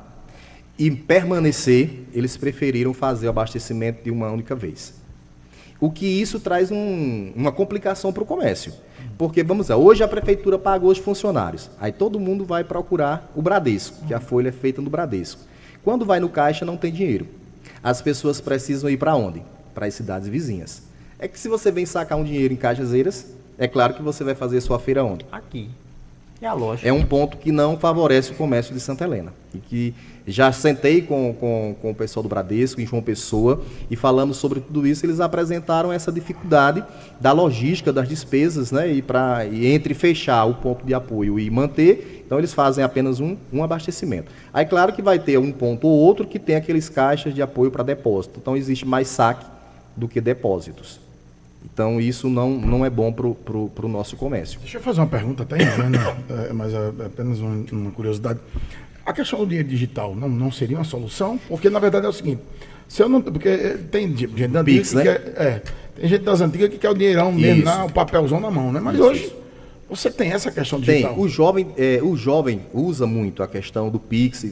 e permanecer, eles preferiram fazer o abastecimento de uma única vez. O que isso traz uma complicação para o comércio. Porque, vamos lá, hoje a prefeitura pagou os funcionários, aí todo mundo vai procurar o Bradesco, que a folha é feita no Bradesco. Quando vai no caixa, não tem dinheiro. As pessoas precisam ir para onde? Para as cidades vizinhas. É que se você vem sacar um dinheiro em Cajazeiras, é claro que você vai fazer sua feira onde? Aqui. É a lógica. É um ponto que não favorece o comércio de Santa Helena. E que já sentei com o pessoal do Bradesco, em João Pessoa, e falamos sobre tudo isso. Eles apresentaram essa dificuldade da logística, das despesas, né? E entre fechar o ponto de apoio e manter, então eles fazem apenas um abastecimento. Aí, claro que vai ter um ponto ou outro que tem aqueles caixas de apoio para depósito. Então, existe mais saque do que depósitos. Então, isso não é bom para o nosso comércio. Deixa eu fazer uma pergunta, até mas é apenas uma curiosidade. A questão do dinheiro digital não seria uma solução? Porque, na verdade, é o seguinte, se eu não, porque tem gente da antiga que quer, tem gente das antigas que quer o dinheirão mesmo, o papelzão na mão, né? Mas hoje você tem essa questão digital. Tem. O jovem usa muito a questão do Pix,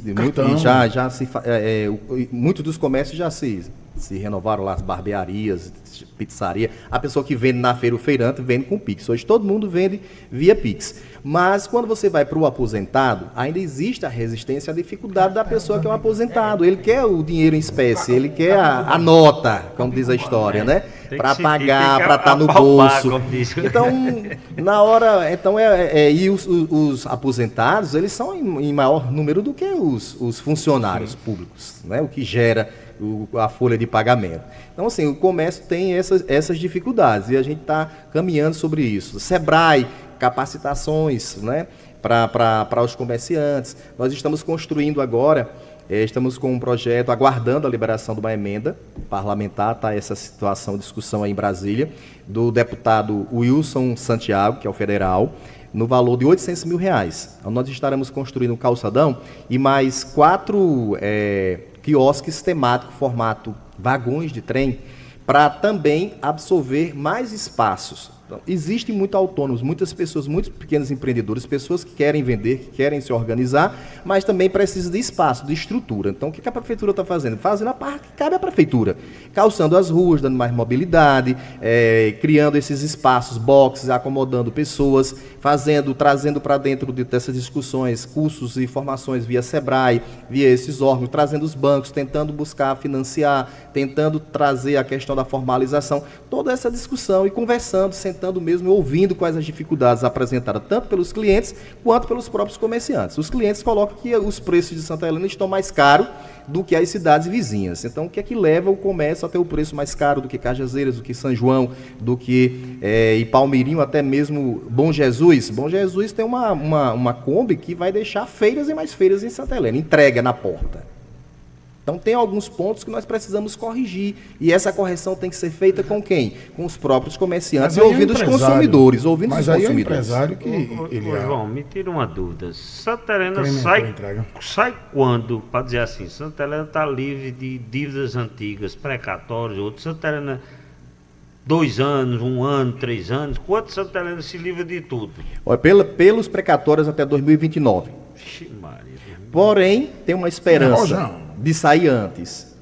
muitos dos comércios já se renovaram lá, as barbearias, pizzaria. A pessoa que vende na feira, o feirante, vende com Pix. Hoje todo mundo vende via Pix. Mas quando você vai para o aposentado, ainda existe a resistência, a dificuldade da pessoa que é um aposentado. Ele quer o dinheiro em espécie, ele quer a nota, como diz a história, né? Para pagar, para estar no bolso. Então, na hora... e os aposentados, eles são em maior número do que os funcionários públicos, né? O que gera a folha de pagamento. Então, assim, o comércio tem essas dificuldades e a gente está caminhando sobre isso. Sebrae, capacitações, né, para os comerciantes. Nós estamos construindo agora, estamos com um projeto, aguardando a liberação de uma emenda parlamentar, está essa situação, discussão aí em Brasília, do deputado Wilson Santiago, que é o federal, no valor de R$800 mil. Então, nós estaremos construindo um calçadão e mais 4 quiosques temáticos, formato vagões de trem, para também absorver mais espaços. Então, existem muitos autônomos, muitas pessoas, muitos pequenos empreendedores, pessoas que querem vender, que querem se organizar, mas também precisam de espaço, de estrutura. Então, o que a prefeitura está fazendo? Fazendo a parte que cabe à prefeitura, calçando as ruas, dando mais mobilidade, criando esses espaços, boxes, acomodando pessoas, trazendo para dentro dessas discussões cursos e formações via Sebrae, via esses órgãos, trazendo os bancos, tentando buscar financiar, tentando trazer a questão da formalização, toda essa discussão e conversando, sentando mesmo, ouvindo quais as dificuldades apresentadas, tanto pelos clientes quanto pelos próprios comerciantes. Os clientes colocam que os preços de Santa Helena estão mais caros do que as cidades vizinhas. Então, o que é que leva o comércio a ter o preço mais caro do que Cajazeiras, do que São João, do que Ipaumirim, até mesmo Bom Jesus? Bom Jesus tem uma Kombi que vai deixar feiras e mais feiras em Santa Helena, entrega na porta. Então tem alguns pontos que nós precisamos corrigir. E essa correção tem que ser feita com quem? Com os próprios comerciantes e ouvindo os consumidores. Mas aí é o empresário que Ô, João, me tira uma dúvida. Santa Helena sai quando, para dizer assim, Santa Helena está livre de dívidas antigas, precatórios, outros. Santa Helena, 2 anos, 1 ano, 3 anos. Quanto Santa Helena se livra de tudo? Olha, pelos precatórios até 2029. Porém, tem uma esperança de sair antes.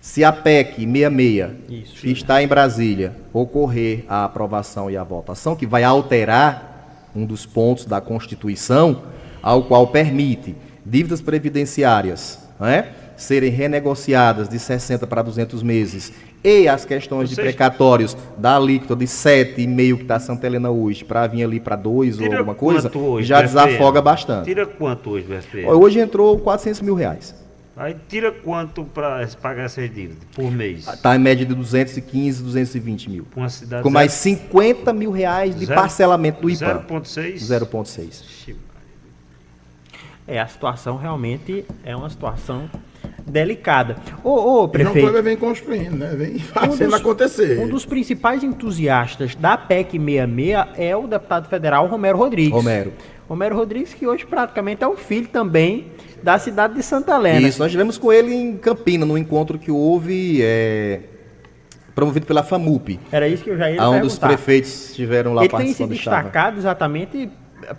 Se a PEC 66, que está em Brasília, ocorrer a aprovação e a votação, que vai alterar um dos pontos da Constituição, ao qual permite dívidas previdenciárias, né, serem renegociadas de 60 para 200 meses, e as questões de precatórios da alíquota de 7,5 que está Santa Helena hoje, para vir ali para 2 ou alguma coisa, hoje, já desafoga bastante. Tira quanto hoje, BSP? Hoje entrou R$400 mil. Aí tira quanto para pagar essas dívidas por mês? Está em média de 215, 220 mil. Uma cidade com mais R$50 mil de parcelamento do IPAM. 0,6? 0,6. A situação realmente é uma situação delicada. Ô, prefeito. João Kleber vem construindo, né? Vem fazendo acontecer. Um dos principais entusiastas da PEC 66 é o deputado federal Romero Rodrigues. Romero Rodrigues, que hoje praticamente é o filho também da cidade de Santa Helena. Isso, nós estivemos com ele em Campina, no encontro que houve, promovido pela FAMUP. Era isso que eu já ia perguntar. Um dos prefeitos estiveram lá participando. Ele tem se destacado exatamente,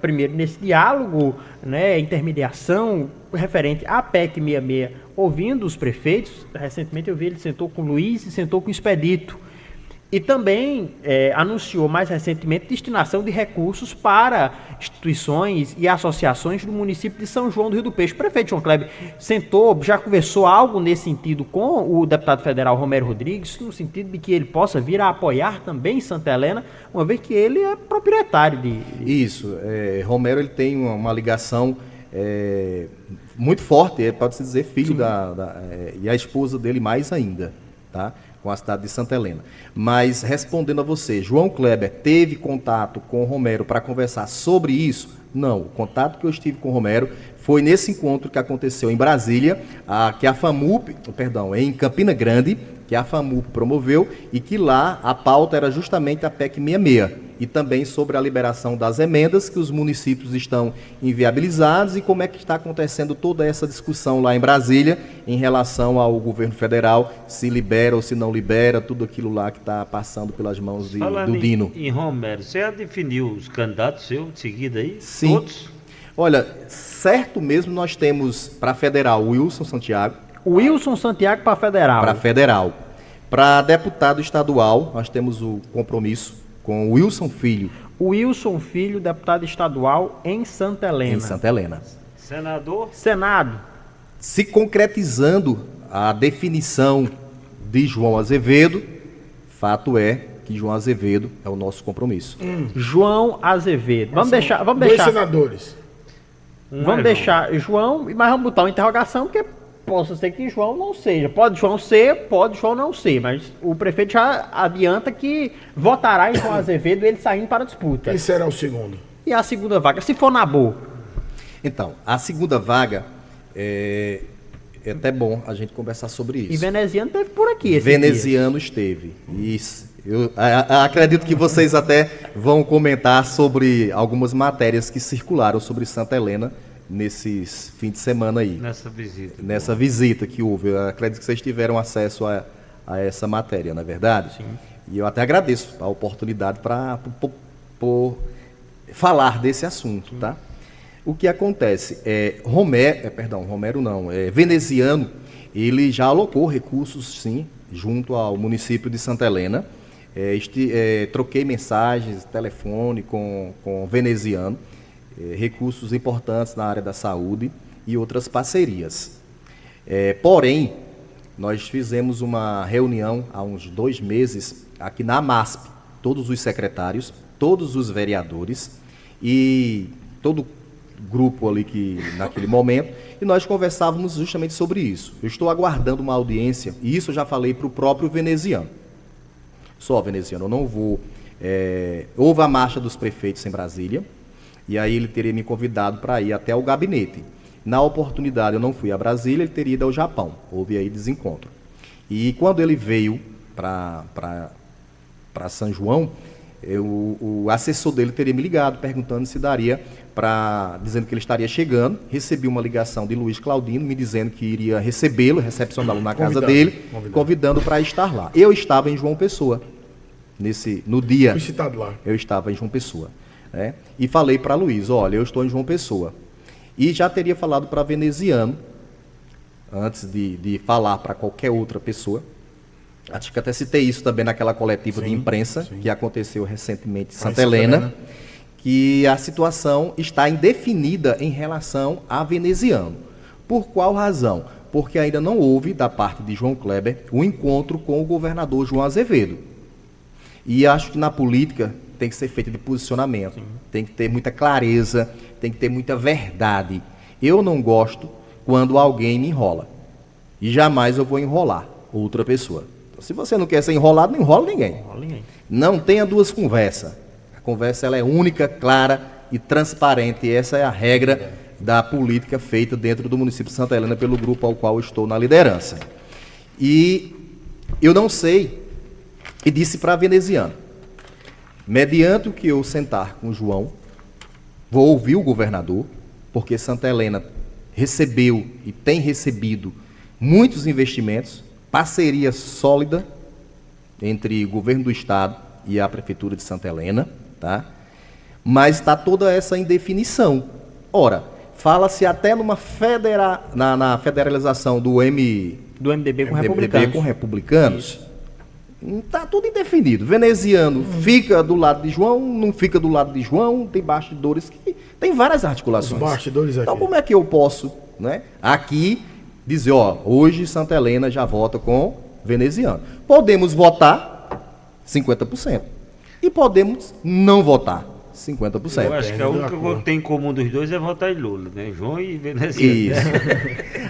primeiro, nesse diálogo, né, intermediação referente à PEC 66, ouvindo os prefeitos. Recentemente eu vi ele sentou com o Luiz e sentou com o Expedito. E também anunciou mais recentemente destinação de recursos para instituições e associações do município de São João do Rio do Peixe. O prefeito João Kleber sentou, já conversou algo nesse sentido com o deputado federal Romero Rodrigues, no sentido de que ele possa vir a apoiar também Santa Helena, uma vez que ele é proprietário de... Isso, Romero ele tem uma ligação muito forte, pode-se dizer filho e a esposa dele mais ainda, tá? Com a cidade de Santa Helena. Mas, respondendo a você, João Kleber teve contato com o Romero para conversar sobre isso? Não, o contato que eu estive com o Romero foi nesse encontro que aconteceu em Brasília, em Campina Grande, que a FAMUP promoveu, e que lá a pauta era justamente a PEC 66, e também sobre a liberação das emendas, que os municípios estão inviabilizados, e como é que está acontecendo toda essa discussão lá em Brasília, em relação ao governo federal, se libera ou se não libera, tudo aquilo lá que está passando pelas mãos do Dino. Em Romero, você já definiu os candidatos seus de seguida aí? Sim. Todos? Olha, certo mesmo nós temos para federal o Wilson Santiago. Wilson Santiago para federal. Para federal. Para deputado estadual, nós temos o compromisso com o Wilson Filho. O Wilson Filho, deputado estadual em Santa Helena. Em Santa Helena. Senador? Senado. Se concretizando a definição de João Azevedo, fato é que João Azevedo é o nosso compromisso. João Azevedo. Vamos deixar. Dois senadores. Vamos deixar João, mas vamos botar uma interrogação, porque possa ser que João não seja. Pode João ser, pode João não ser, mas o prefeito já adianta que votará em João Azevedo, ele saindo para a disputa. Quem será o segundo? E a segunda vaga, se for na boa? Então, a segunda vaga, é até bom a gente conversar sobre isso. E Veneziano esteve por aqui. Veneziano esteve, isso. Eu acredito que vocês até vão comentar sobre algumas matérias que circularam sobre Santa Helena nesses fim de semana aí. Nessa visita que houve. Eu acredito que vocês tiveram acesso a essa matéria, não é verdade? Sim. E eu até agradeço a oportunidade para falar desse assunto, tá? O que acontece? Veneziano, ele já alocou recursos, sim, junto ao município de Santa Helena. Troquei mensagens, telefone com Veneziano, recursos importantes na área da saúde e outras parcerias. Porém, nós fizemos uma reunião há uns 2 meses aqui na MASP, todos os secretários, todos os vereadores e todo grupo ali naquele momento, e nós conversávamos justamente sobre isso. Eu estou aguardando uma audiência, e isso eu já falei para o próprio Veneziano. Veneziano, eu não vou... houve a marcha dos prefeitos em Brasília, e aí ele teria me convidado para ir até o gabinete. Na oportunidade, eu não fui a Brasília, ele teria ido ao Japão. Houve aí desencontro. E quando ele veio para São João, o assessor dele teria me ligado, perguntando se daria dizendo que ele estaria chegando. Recebi uma ligação de Luiz Claudino, me dizendo que iria recebê-lo, recepcioná-lo na casa dele, convidando para estar lá. Eu estava em João Pessoa, no dia. Fui citado lá. Eu estava em João Pessoa. Né? E falei para Luiz, olha, eu estou em João Pessoa. E já teria falado para Veneziano, antes de falar para qualquer outra pessoa. Acho que até citei isso também naquela coletiva de imprensa que aconteceu recentemente em Santa Helena, que a situação está indefinida em relação a Veneziano. Por qual razão? Porque ainda não houve, da parte de João Kleber, o encontro com o governador João Azevedo. E acho que na política tem que ser feito de posicionamento, tem que ter muita clareza, tem que ter muita verdade. Eu não gosto quando alguém me enrola. E jamais eu vou enrolar outra pessoa. Então, se você não quer ser enrolado, não enrola ninguém. Não tenha duas conversas. A conversa ela é única, clara e transparente. E essa é a regra da política feita dentro do município de Santa Helena pelo grupo ao qual eu estou na liderança. E eu não sei, e disse para Veneziano, mediante o que eu sentar com o João, vou ouvir o governador, porque Santa Helena recebeu e tem recebido muitos investimentos, parceria sólida entre o governo do estado e a prefeitura de Santa Helena, tá? Mas está toda essa indefinição. Ora, fala-se até na federalização do MDB com republicanos. Está tudo indefinido. Veneziano fica do lado de João, não fica do lado de João, tem bastidores, tem várias articulações. Os bastidores aqui. Então como é que eu posso, né, aqui dizer, hoje Santa Helena já vota com Veneziano. Podemos votar 50% e podemos não votar 50%. Eu acho que a única coisa que tem em comum dos dois é votar em Lula, né? João e Veneziano.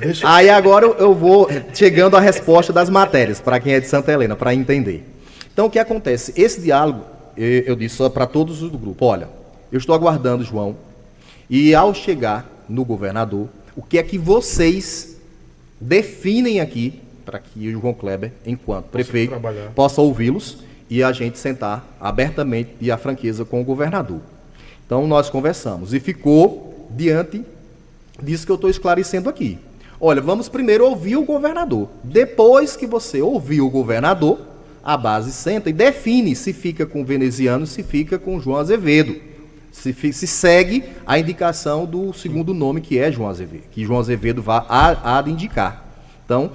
Isso. Aí agora eu vou chegando à resposta das matérias, para quem é de Santa Helena, para entender. Então o que acontece? Esse diálogo, eu disse só para todos do grupo, olha, eu estou aguardando João, e ao chegar no governador, o que é que vocês definem aqui, para que o João Kleber, enquanto prefeito, possa ouvi-los, e a gente sentar abertamente e a franqueza com o governador. Então nós conversamos e ficou diante disso que eu estou esclarecendo aqui. Olha, vamos primeiro ouvir o governador. Depois que você ouvir o governador, a base senta e define se fica com o Veneziano, se fica com o João Azevedo. Se segue a indicação do segundo nome, que é João Azevedo, que João Azevedo há de indicar. Então,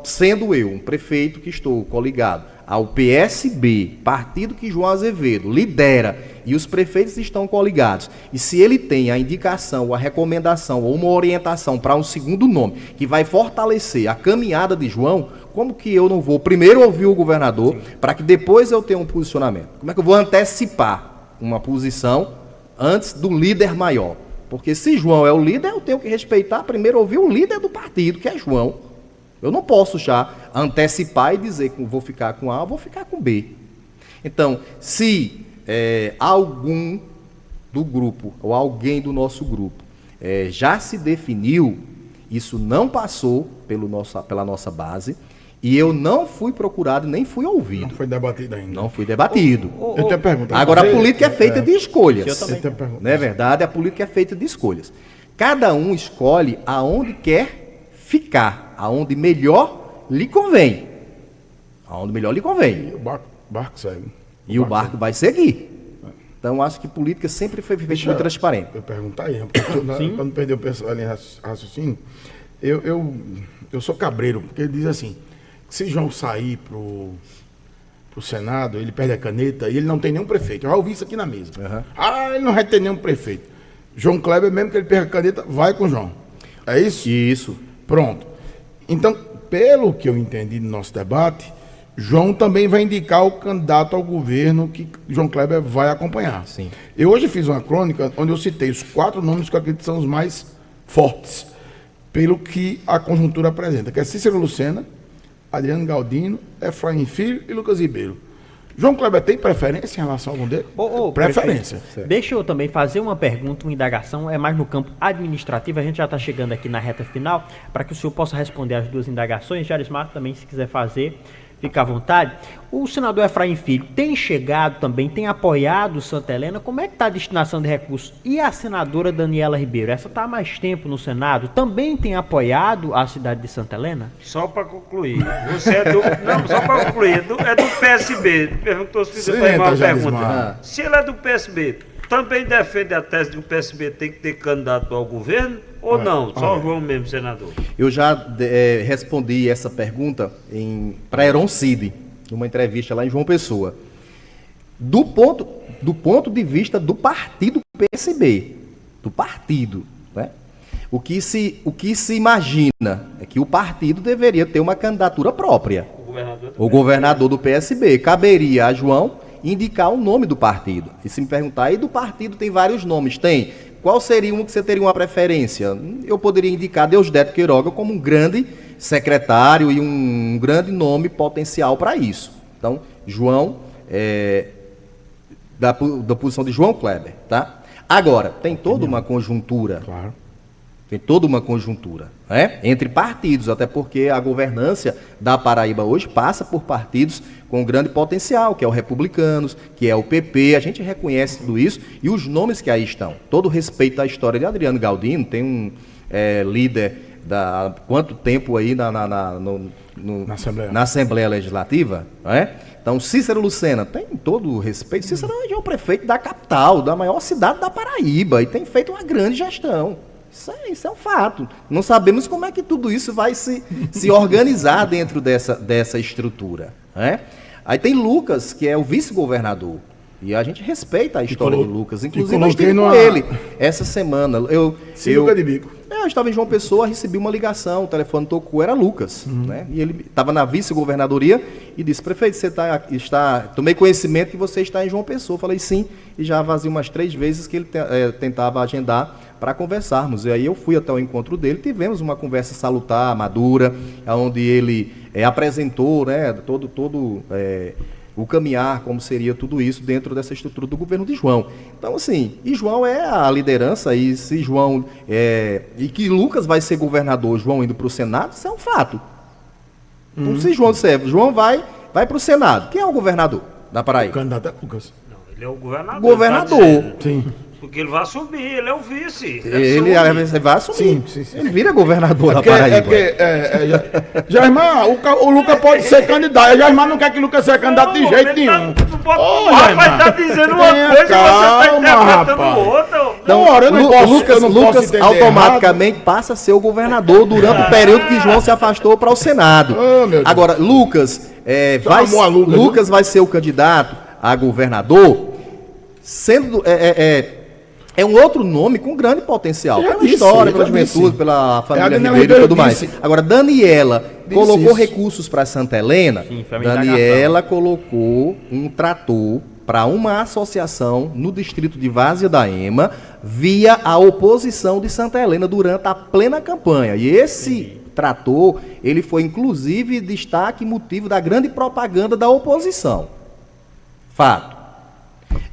sendo eu um prefeito que estou coligado ao PSB, partido que João Azevedo lidera, e os prefeitos estão coligados, e se ele tem a indicação, ou a recomendação, ou uma orientação para um segundo nome, que vai fortalecer a caminhada de João, como que eu não vou primeiro ouvir o governador, para que depois eu tenha um posicionamento? Como é que eu vou antecipar uma posição antes do líder maior? Porque se João é o líder, eu tenho que respeitar, primeiro ouvir o líder do partido, que é João. Eu não posso já antecipar e dizer que vou ficar com A ou vou ficar com B. Então, se algum do grupo, ou alguém do nosso grupo, já se definiu, isso não passou pela nossa base, e eu não fui procurado nem fui ouvido. Não foi debatido ainda. Não fui debatido. Eu tenho pergunta. Agora, a política é feita de escolhas. Eu tenho pergunta. Não é verdade? A política é feita de escolhas. Cada um escolhe aonde quer ficar, aonde melhor lhe convém. Aonde melhor lhe convém. E o barco segue. E o barco vai seguir. Então, acho que política sempre foi feita muito transparente. Eu perguntar aí, para não perder o pessoal ali raciocínio, eu sou cabreiro, porque ele diz assim, se João sair pro Senado, ele perde a caneta e ele não tem nenhum prefeito. Eu já ouvi isso aqui na mesa. Ele não vai ter nenhum prefeito. João Kleber, mesmo que ele perca a caneta, vai com o João. É isso? Isso. Pronto. Então, pelo que eu entendi no nosso debate, João também vai indicar o candidato ao governo que João Kleber vai acompanhar. Sim. Eu hoje fiz uma crônica onde eu citei os 4 nomes que eu acredito que são os mais fortes, pelo que a conjuntura apresenta, que é Cícero Lucena, Adriano Galdino, Efraim Filho e Lucas Ribeiro. João Kleber tem preferência em relação a algum deles? Preferência. Prefeito, deixa eu também fazer uma pergunta, uma indagação, é mais no campo administrativo, a gente já está chegando aqui na reta final, para que o senhor possa responder as duas indagações. Jarismar também, se quiser fazer, fica à vontade. O senador Efraim Filho tem chegado também, tem apoiado o Santa Helena. Como é que está a destinação de recursos? E a senadora Daniela Ribeiro, essa está há mais tempo no Senado, também tem apoiado a cidade de Santa Helena? Só para concluir, você é do... Não, só para concluir, é do PSB. Perguntou se você fez uma pergunta. Se ele é do PSB, também defende a tese de que o PSB tem que ter candidato ao governo? Ou não? Só o João mesmo, senador. Eu já respondi essa pergunta para Heron Cid, numa entrevista lá em João Pessoa. Do ponto de vista do partido PSB, do partido, né? O que se imagina é que o partido deveria ter uma candidatura própria. O governador do PSB. Caberia a João indicar o nome do partido. E se me perguntar, aí do partido tem vários nomes. Tem. Qual seria um que você teria uma preferência? Eu poderia indicar Deusdedito Queiroga como um grande secretário e um grande nome potencial para isso. Então, João, da posição de João Kleber, tá? Agora, tem toda uma conjuntura. Claro. Tem toda uma conjuntura, né? Entre partidos, até porque a governância da Paraíba hoje passa por partidos com grande potencial, que é o Republicanos, que é o PP, a gente reconhece tudo isso, e os nomes que aí estão. Todo respeito à história de Adriano Galdino, tem um líder há quanto tempo aí na Assembleia Legislativa, né? Então, Cícero Lucena, tem todo o respeito. Cícero é o prefeito da capital, da maior cidade da Paraíba, e tem feito uma grande gestão. Isso é um fato. Não sabemos como é que tudo isso vai se organizar dentro dessa estrutura, né? Aí tem Lucas, que é o vice-governador. E a gente respeita a história de Lucas. Inclusive, eu estive com ele essa semana. Eu estava em João Pessoa, recebi uma ligação, o telefone tocou, era Lucas. Né? E ele estava na vice-governadoria e disse: prefeito, você tomei conhecimento que você está em João Pessoa. Eu falei sim, e já fazia umas 3 vezes que ele tentava agendar para conversarmos. E aí eu fui até o encontro dele, tivemos uma conversa salutar, madura, onde ele apresentou, né, todo o caminhar, como seria tudo isso dentro dessa estrutura do governo de João. Então, assim, e João é a liderança, e se João e que Lucas vai ser governador, João indo para o Senado, isso é um fato. Então, se João vai para o Senado, quem é o governador da Paraíba? O candidato é Lucas. Não, ele é o governador. Governador. Sim. Porque ele vai assumir, ele é o vice. Ele vai assumir. Sim. Ele vira governador da Paraíba. Jairmar, o Lucas pode ser candidato. Jairmar não quer que o Lucas seja candidato de jeito nenhum. O rapaz está dizendo uma coisa e você está interpretando outra. Então, Lucas automaticamente passa a ser o governador durante o período que João se afastou para o Senado. Agora, Lucas vai ser o candidato a governador, sendo um outro nome com grande potencial. Pela história, pela juventude, pela família Ribeiro e tudo mais. Agora, Daniela colocou recursos para Santa Helena. Sim, Daniela colocou um trator para uma associação no distrito de Várzea da Ema, via a oposição de Santa Helena durante a plena campanha. E esse trator, ele foi inclusive destaque e motivo da grande propaganda da oposição. Fato.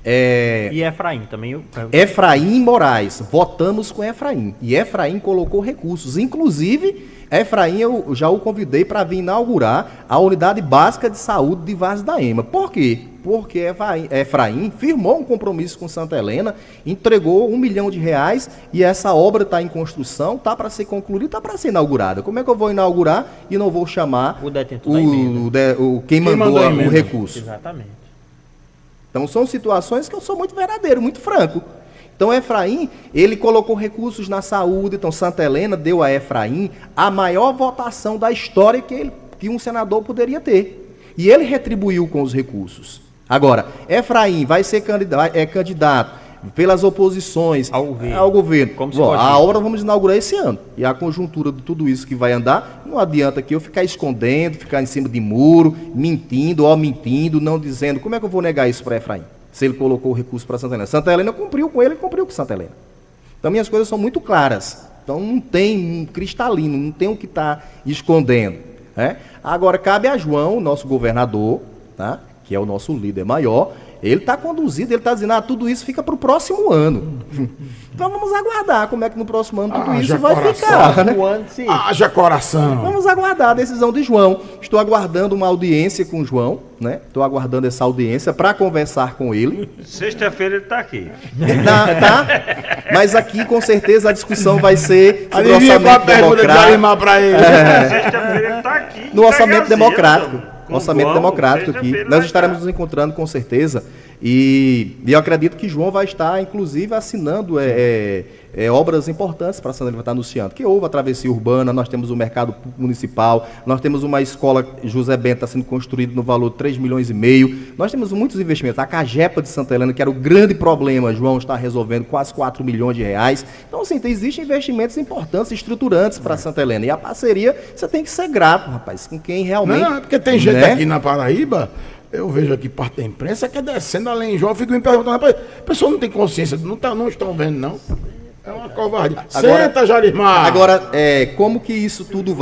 E Efraim também. Efraim Moraes, votamos com Efraim. E Efraim colocou recursos. Inclusive, Efraim eu já o convidei para vir inaugurar a unidade básica de saúde de Várzea da Ema. Por quê? Porque Efraim firmou um compromisso com Santa Helena, entregou R$1 milhão e essa obra está em construção, está para ser concluída, está para ser inaugurada. Como é que eu vou inaugurar e não vou chamar o detentor da emenda? Quem mandou o recurso? Exatamente. Então são situações que eu sou muito verdadeiro, muito franco. Então Efraim, ele colocou recursos na saúde, então Santa Helena deu a Efraim a maior votação da história que um senador poderia ter. E ele retribuiu com os recursos. Agora, Efraim vai ser candidato pelas oposições ao governo. A obra vamos inaugurar esse ano. E a conjuntura de tudo isso que vai andar, não adianta que eu ficar escondendo, ficar em cima de muro, mentindo, não dizendo. Como é que eu vou negar isso para Efraim? Se ele colocou o recurso para Santa Helena. Santa Helena cumpriu com ele e cumpriu com Santa Helena. Então minhas coisas são muito claras. Então não tem um cristalino, não tem o que estar escondendo. Né? Agora cabe a João, nosso governador, tá? que é o nosso líder maior, ele está conduzindo, ele está dizendo, tudo isso fica para o próximo ano. Então vamos aguardar como é que no próximo ano tudo isso vai ficar. Né? Haja coração. Vamos aguardar a decisão de João. Estou aguardando uma audiência com o João, né? Estou aguardando essa audiência para conversar com ele. Sexta-feira ele está aqui. Tá? Mas aqui com certeza a discussão vai ser sobre o Adivinha qual a orçamento pergunta de democrático. Arimar para ele? Sexta-feira ele está aqui. No orçamento Cagazeta, democrático. com Orçamento João, democrático aqui. sexta-feira Nós vai estaremos estar. nos encontrando com certeza. E eu acredito que João vai estar, inclusive, assinando obras importantes para a Santa Helena, vai estar anunciando. Que houve a travessia urbana, nós temos o mercado municipal, nós temos uma escola José Bento está sendo construída no valor de 3,5 milhões. Nós temos muitos investimentos. A Cagepa de Santa Helena, que era o grande problema, João está resolvendo quase 4 milhões de reais. Então, assim, existem investimentos importantes, estruturantes para Santa Helena. E a parceria, você tem que ser grato, rapaz, com quem realmente... Não, é porque tem gente né? aqui na Paraíba, eu vejo aqui parte da imprensa que é descendo além de João, eu fico me perguntando, rapaz, a pessoa não tem consciência, não estão vendo, não. É uma covardia. Senta, Jarimar! Agora, como que isso tudo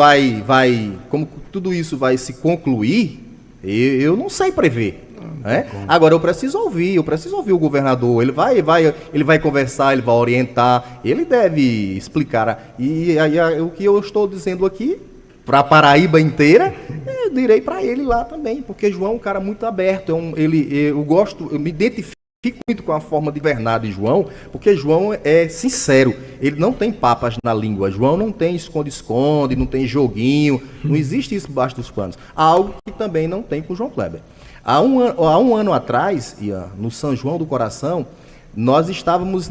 como tudo isso vai se concluir, eu não sei prever. Né? Agora eu preciso ouvir o governador, ele vai conversar, ele vai orientar, ele deve explicar. E o que eu estou dizendo aqui, para a Paraíba inteira, eu direi para ele lá também, porque João é um cara muito aberto, eu me identifico muito com a forma de governar de João, porque João é sincero, ele não tem papas na língua, João não tem esconde-esconde, não tem joguinho, não existe isso debaixo dos panos, algo que também não tem com João Kleber. Há um ano atrás, no São João do Coração, nós estávamos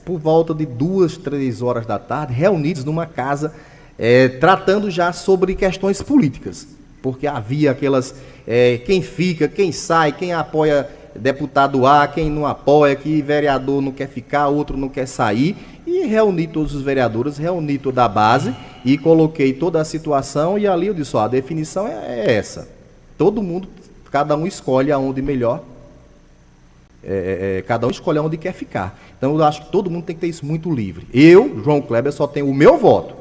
por volta de 2, 3 horas da tarde, reunidos numa casa, tratando já sobre questões políticas, porque havia aquelas, quem fica, quem sai, quem apoia deputado A, quem não apoia, que vereador não quer ficar, outro não quer sair, e reuni todos os vereadores, reuni toda a base e coloquei toda a situação e ali eu disse, a definição é essa, todo mundo, cada um escolhe aonde melhor, cada um escolhe aonde quer ficar, então eu acho que todo mundo tem que ter isso muito livre. Eu, João Kleber, só tenho o meu voto,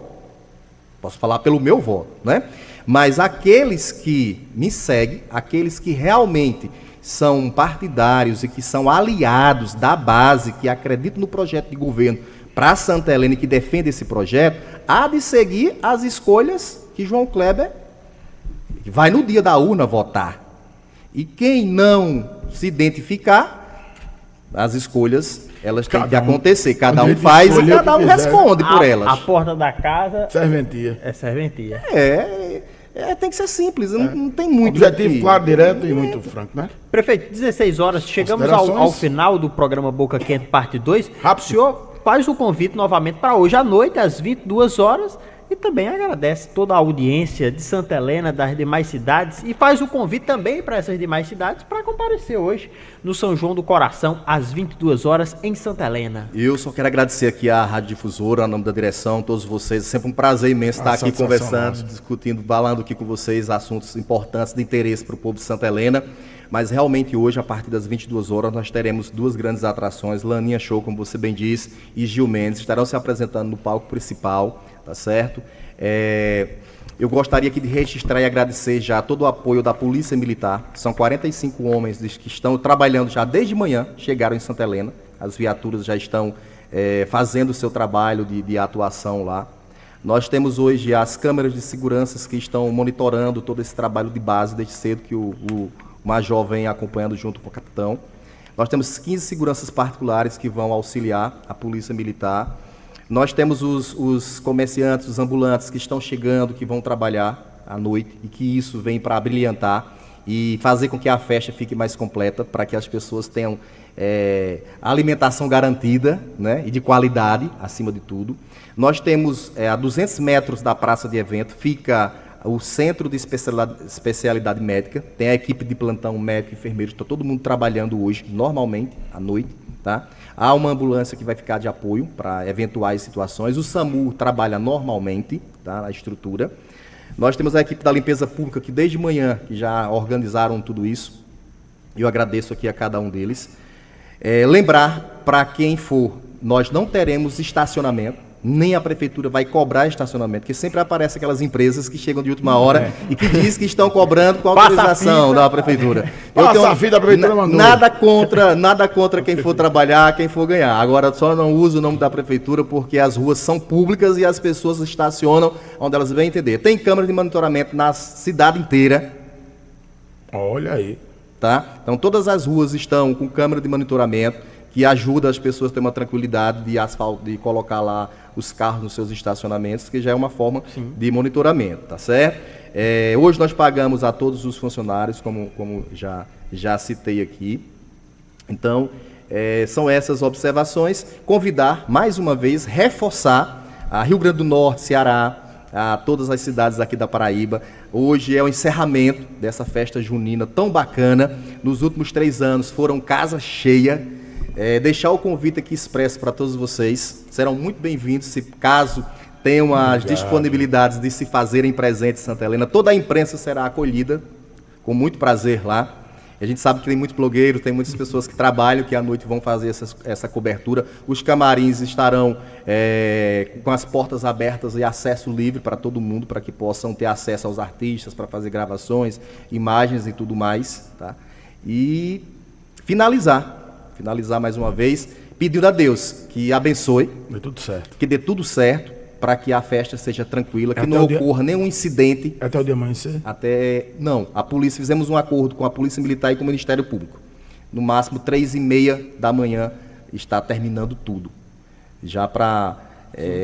posso falar pelo meu voto, né? Mas aqueles que me seguem, aqueles que realmente são partidários e que são aliados da base, que acreditam no projeto de governo para Santa Helena e que defendem esse projeto, há de seguir as escolhas que João Kleber vai no dia da urna votar. E quem não se identificar, as escolhas, elas têm que acontecer. Cada um faz e cada um responde por elas. A porta da casa... Serventia. É serventia. Tem que ser simples, não tem muito... Objetivo claro, direto e muito franco, né? Prefeito, 16 horas, chegamos ao final do programa Boca Quente, parte 2. Rápido. O senhor faz o convite novamente para hoje à noite, às 22 horas, e também agradece toda a audiência de Santa Helena, das demais cidades, e faz o convite também para essas demais cidades para comparecer hoje no São João do Coração, às 22 horas, em Santa Helena. Eu só quero agradecer aqui à Rádio Difusora, em nome da direção, todos vocês. É sempre um prazer imenso estar aqui conversando, discutindo, falando aqui com vocês assuntos importantes de interesse para o povo de Santa Helena. Mas realmente hoje, a partir das 22 horas, nós teremos 2 grandes atrações. Laninha Show, como você bem disse, e Gil Mendes estarão se apresentando no palco principal, tá certo? Eu gostaria aqui de registrar e agradecer já todo o apoio da Polícia Militar. São 45 homens que estão trabalhando já desde manhã, chegaram em Santa Helena. As viaturas já estão fazendo o seu trabalho de atuação lá. Nós temos hoje as câmeras de segurança que estão monitorando todo esse trabalho de base desde cedo, que o Major vem acompanhando junto com o capitão. Nós temos 15 seguranças particulares que vão auxiliar a Polícia Militar. Nós temos os comerciantes, os ambulantes que estão chegando, que vão trabalhar à noite e que isso vem para brilhantar e fazer com que a festa fique mais completa, para que as pessoas tenham alimentação garantida, né, e de qualidade, acima de tudo. Nós temos a 200 metros da praça de evento, fica o centro de especialidade médica, tem a equipe de plantão médico, enfermeiro, está todo mundo trabalhando hoje, normalmente, à noite, tá? Há uma ambulância que vai ficar de apoio para eventuais situações, o SAMU trabalha normalmente, tá, na estrutura. Nós temos a equipe da limpeza pública que desde manhã que já organizaram tudo isso, eu agradeço aqui a cada um deles. Lembrar, para quem for, nós não teremos estacionamento, nem a prefeitura vai cobrar estacionamento, porque sempre aparece aquelas empresas que chegam de última hora e que diz que estão cobrando com autorização da prefeitura. Passa a fita, a prefeitura mandou. Nada contra quem for trabalhar, quem for ganhar. Agora, só não uso o nome da prefeitura porque as ruas são públicas e as pessoas estacionam onde elas vêm entender. Tem câmera de monitoramento na cidade inteira. Olha aí. Tá? Então, todas as ruas estão com câmera de monitoramento, que ajuda as pessoas a ter uma tranquilidade de asfalto, de colocar lá os carros nos seus estacionamentos, que já é uma forma de monitoramento, tá certo? Hoje nós pagamos a todos os funcionários, como já citei aqui. Então, são essas observações. Convidar, mais uma vez, reforçar a Rio Grande do Norte, Ceará, a todas as cidades aqui da Paraíba. Hoje é o encerramento dessa festa junina tão bacana. Nos últimos 3 anos foram casa cheia. Deixar o convite aqui expresso para todos vocês. Serão muito bem-vindos, se caso tenham as disponibilidades de se fazerem presentes em Santa Helena. Toda a imprensa será acolhida com muito prazer lá. A gente sabe que tem muitos blogueiros, tem muitas pessoas que trabalham, que à noite vão fazer essa cobertura. Os camarins estarão com as portas abertas e acesso livre para todo mundo, para que possam ter acesso aos artistas, para fazer gravações, imagens e tudo mais. Tá? E finalizar mais uma vez, pedindo a Deus que abençoe, que dê tudo certo, para que a festa seja tranquila, que não ocorra nenhum incidente. Até o dia amanhecer? Não, fizemos um acordo com a Polícia Militar e com o Ministério Público. No máximo 3h30 da manhã está terminando tudo. Já para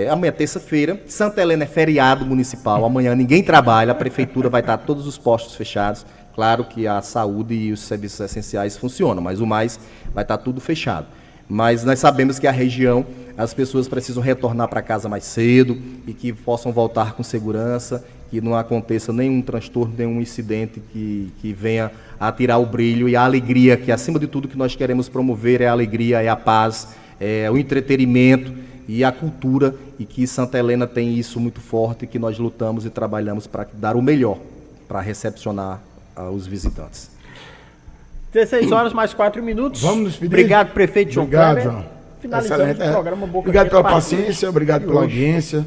amanhã, terça-feira, Santa Helena é feriado municipal, amanhã ninguém trabalha, a prefeitura vai estar todos os postos fechados. Claro que a saúde e os serviços essenciais funcionam, mas o mais vai estar tudo fechado. Mas nós sabemos que a região, as pessoas precisam retornar para casa mais cedo e que possam voltar com segurança, que não aconteça nenhum transtorno, nenhum incidente que venha a tirar o brilho e a alegria, que acima de tudo que nós queremos promover é a alegria, é a paz, é o entretenimento e a cultura, e que Santa Helena tem isso muito forte e que nós lutamos e trabalhamos para dar o melhor, para recepcionar os visitantes. 16 horas mais 4 minutos. Vamos nos pedir. Obrigado, prefeito João Kleber. João. Finalizamos o programa Boca Obrigado Quente pela paciência, obrigado pela audiência.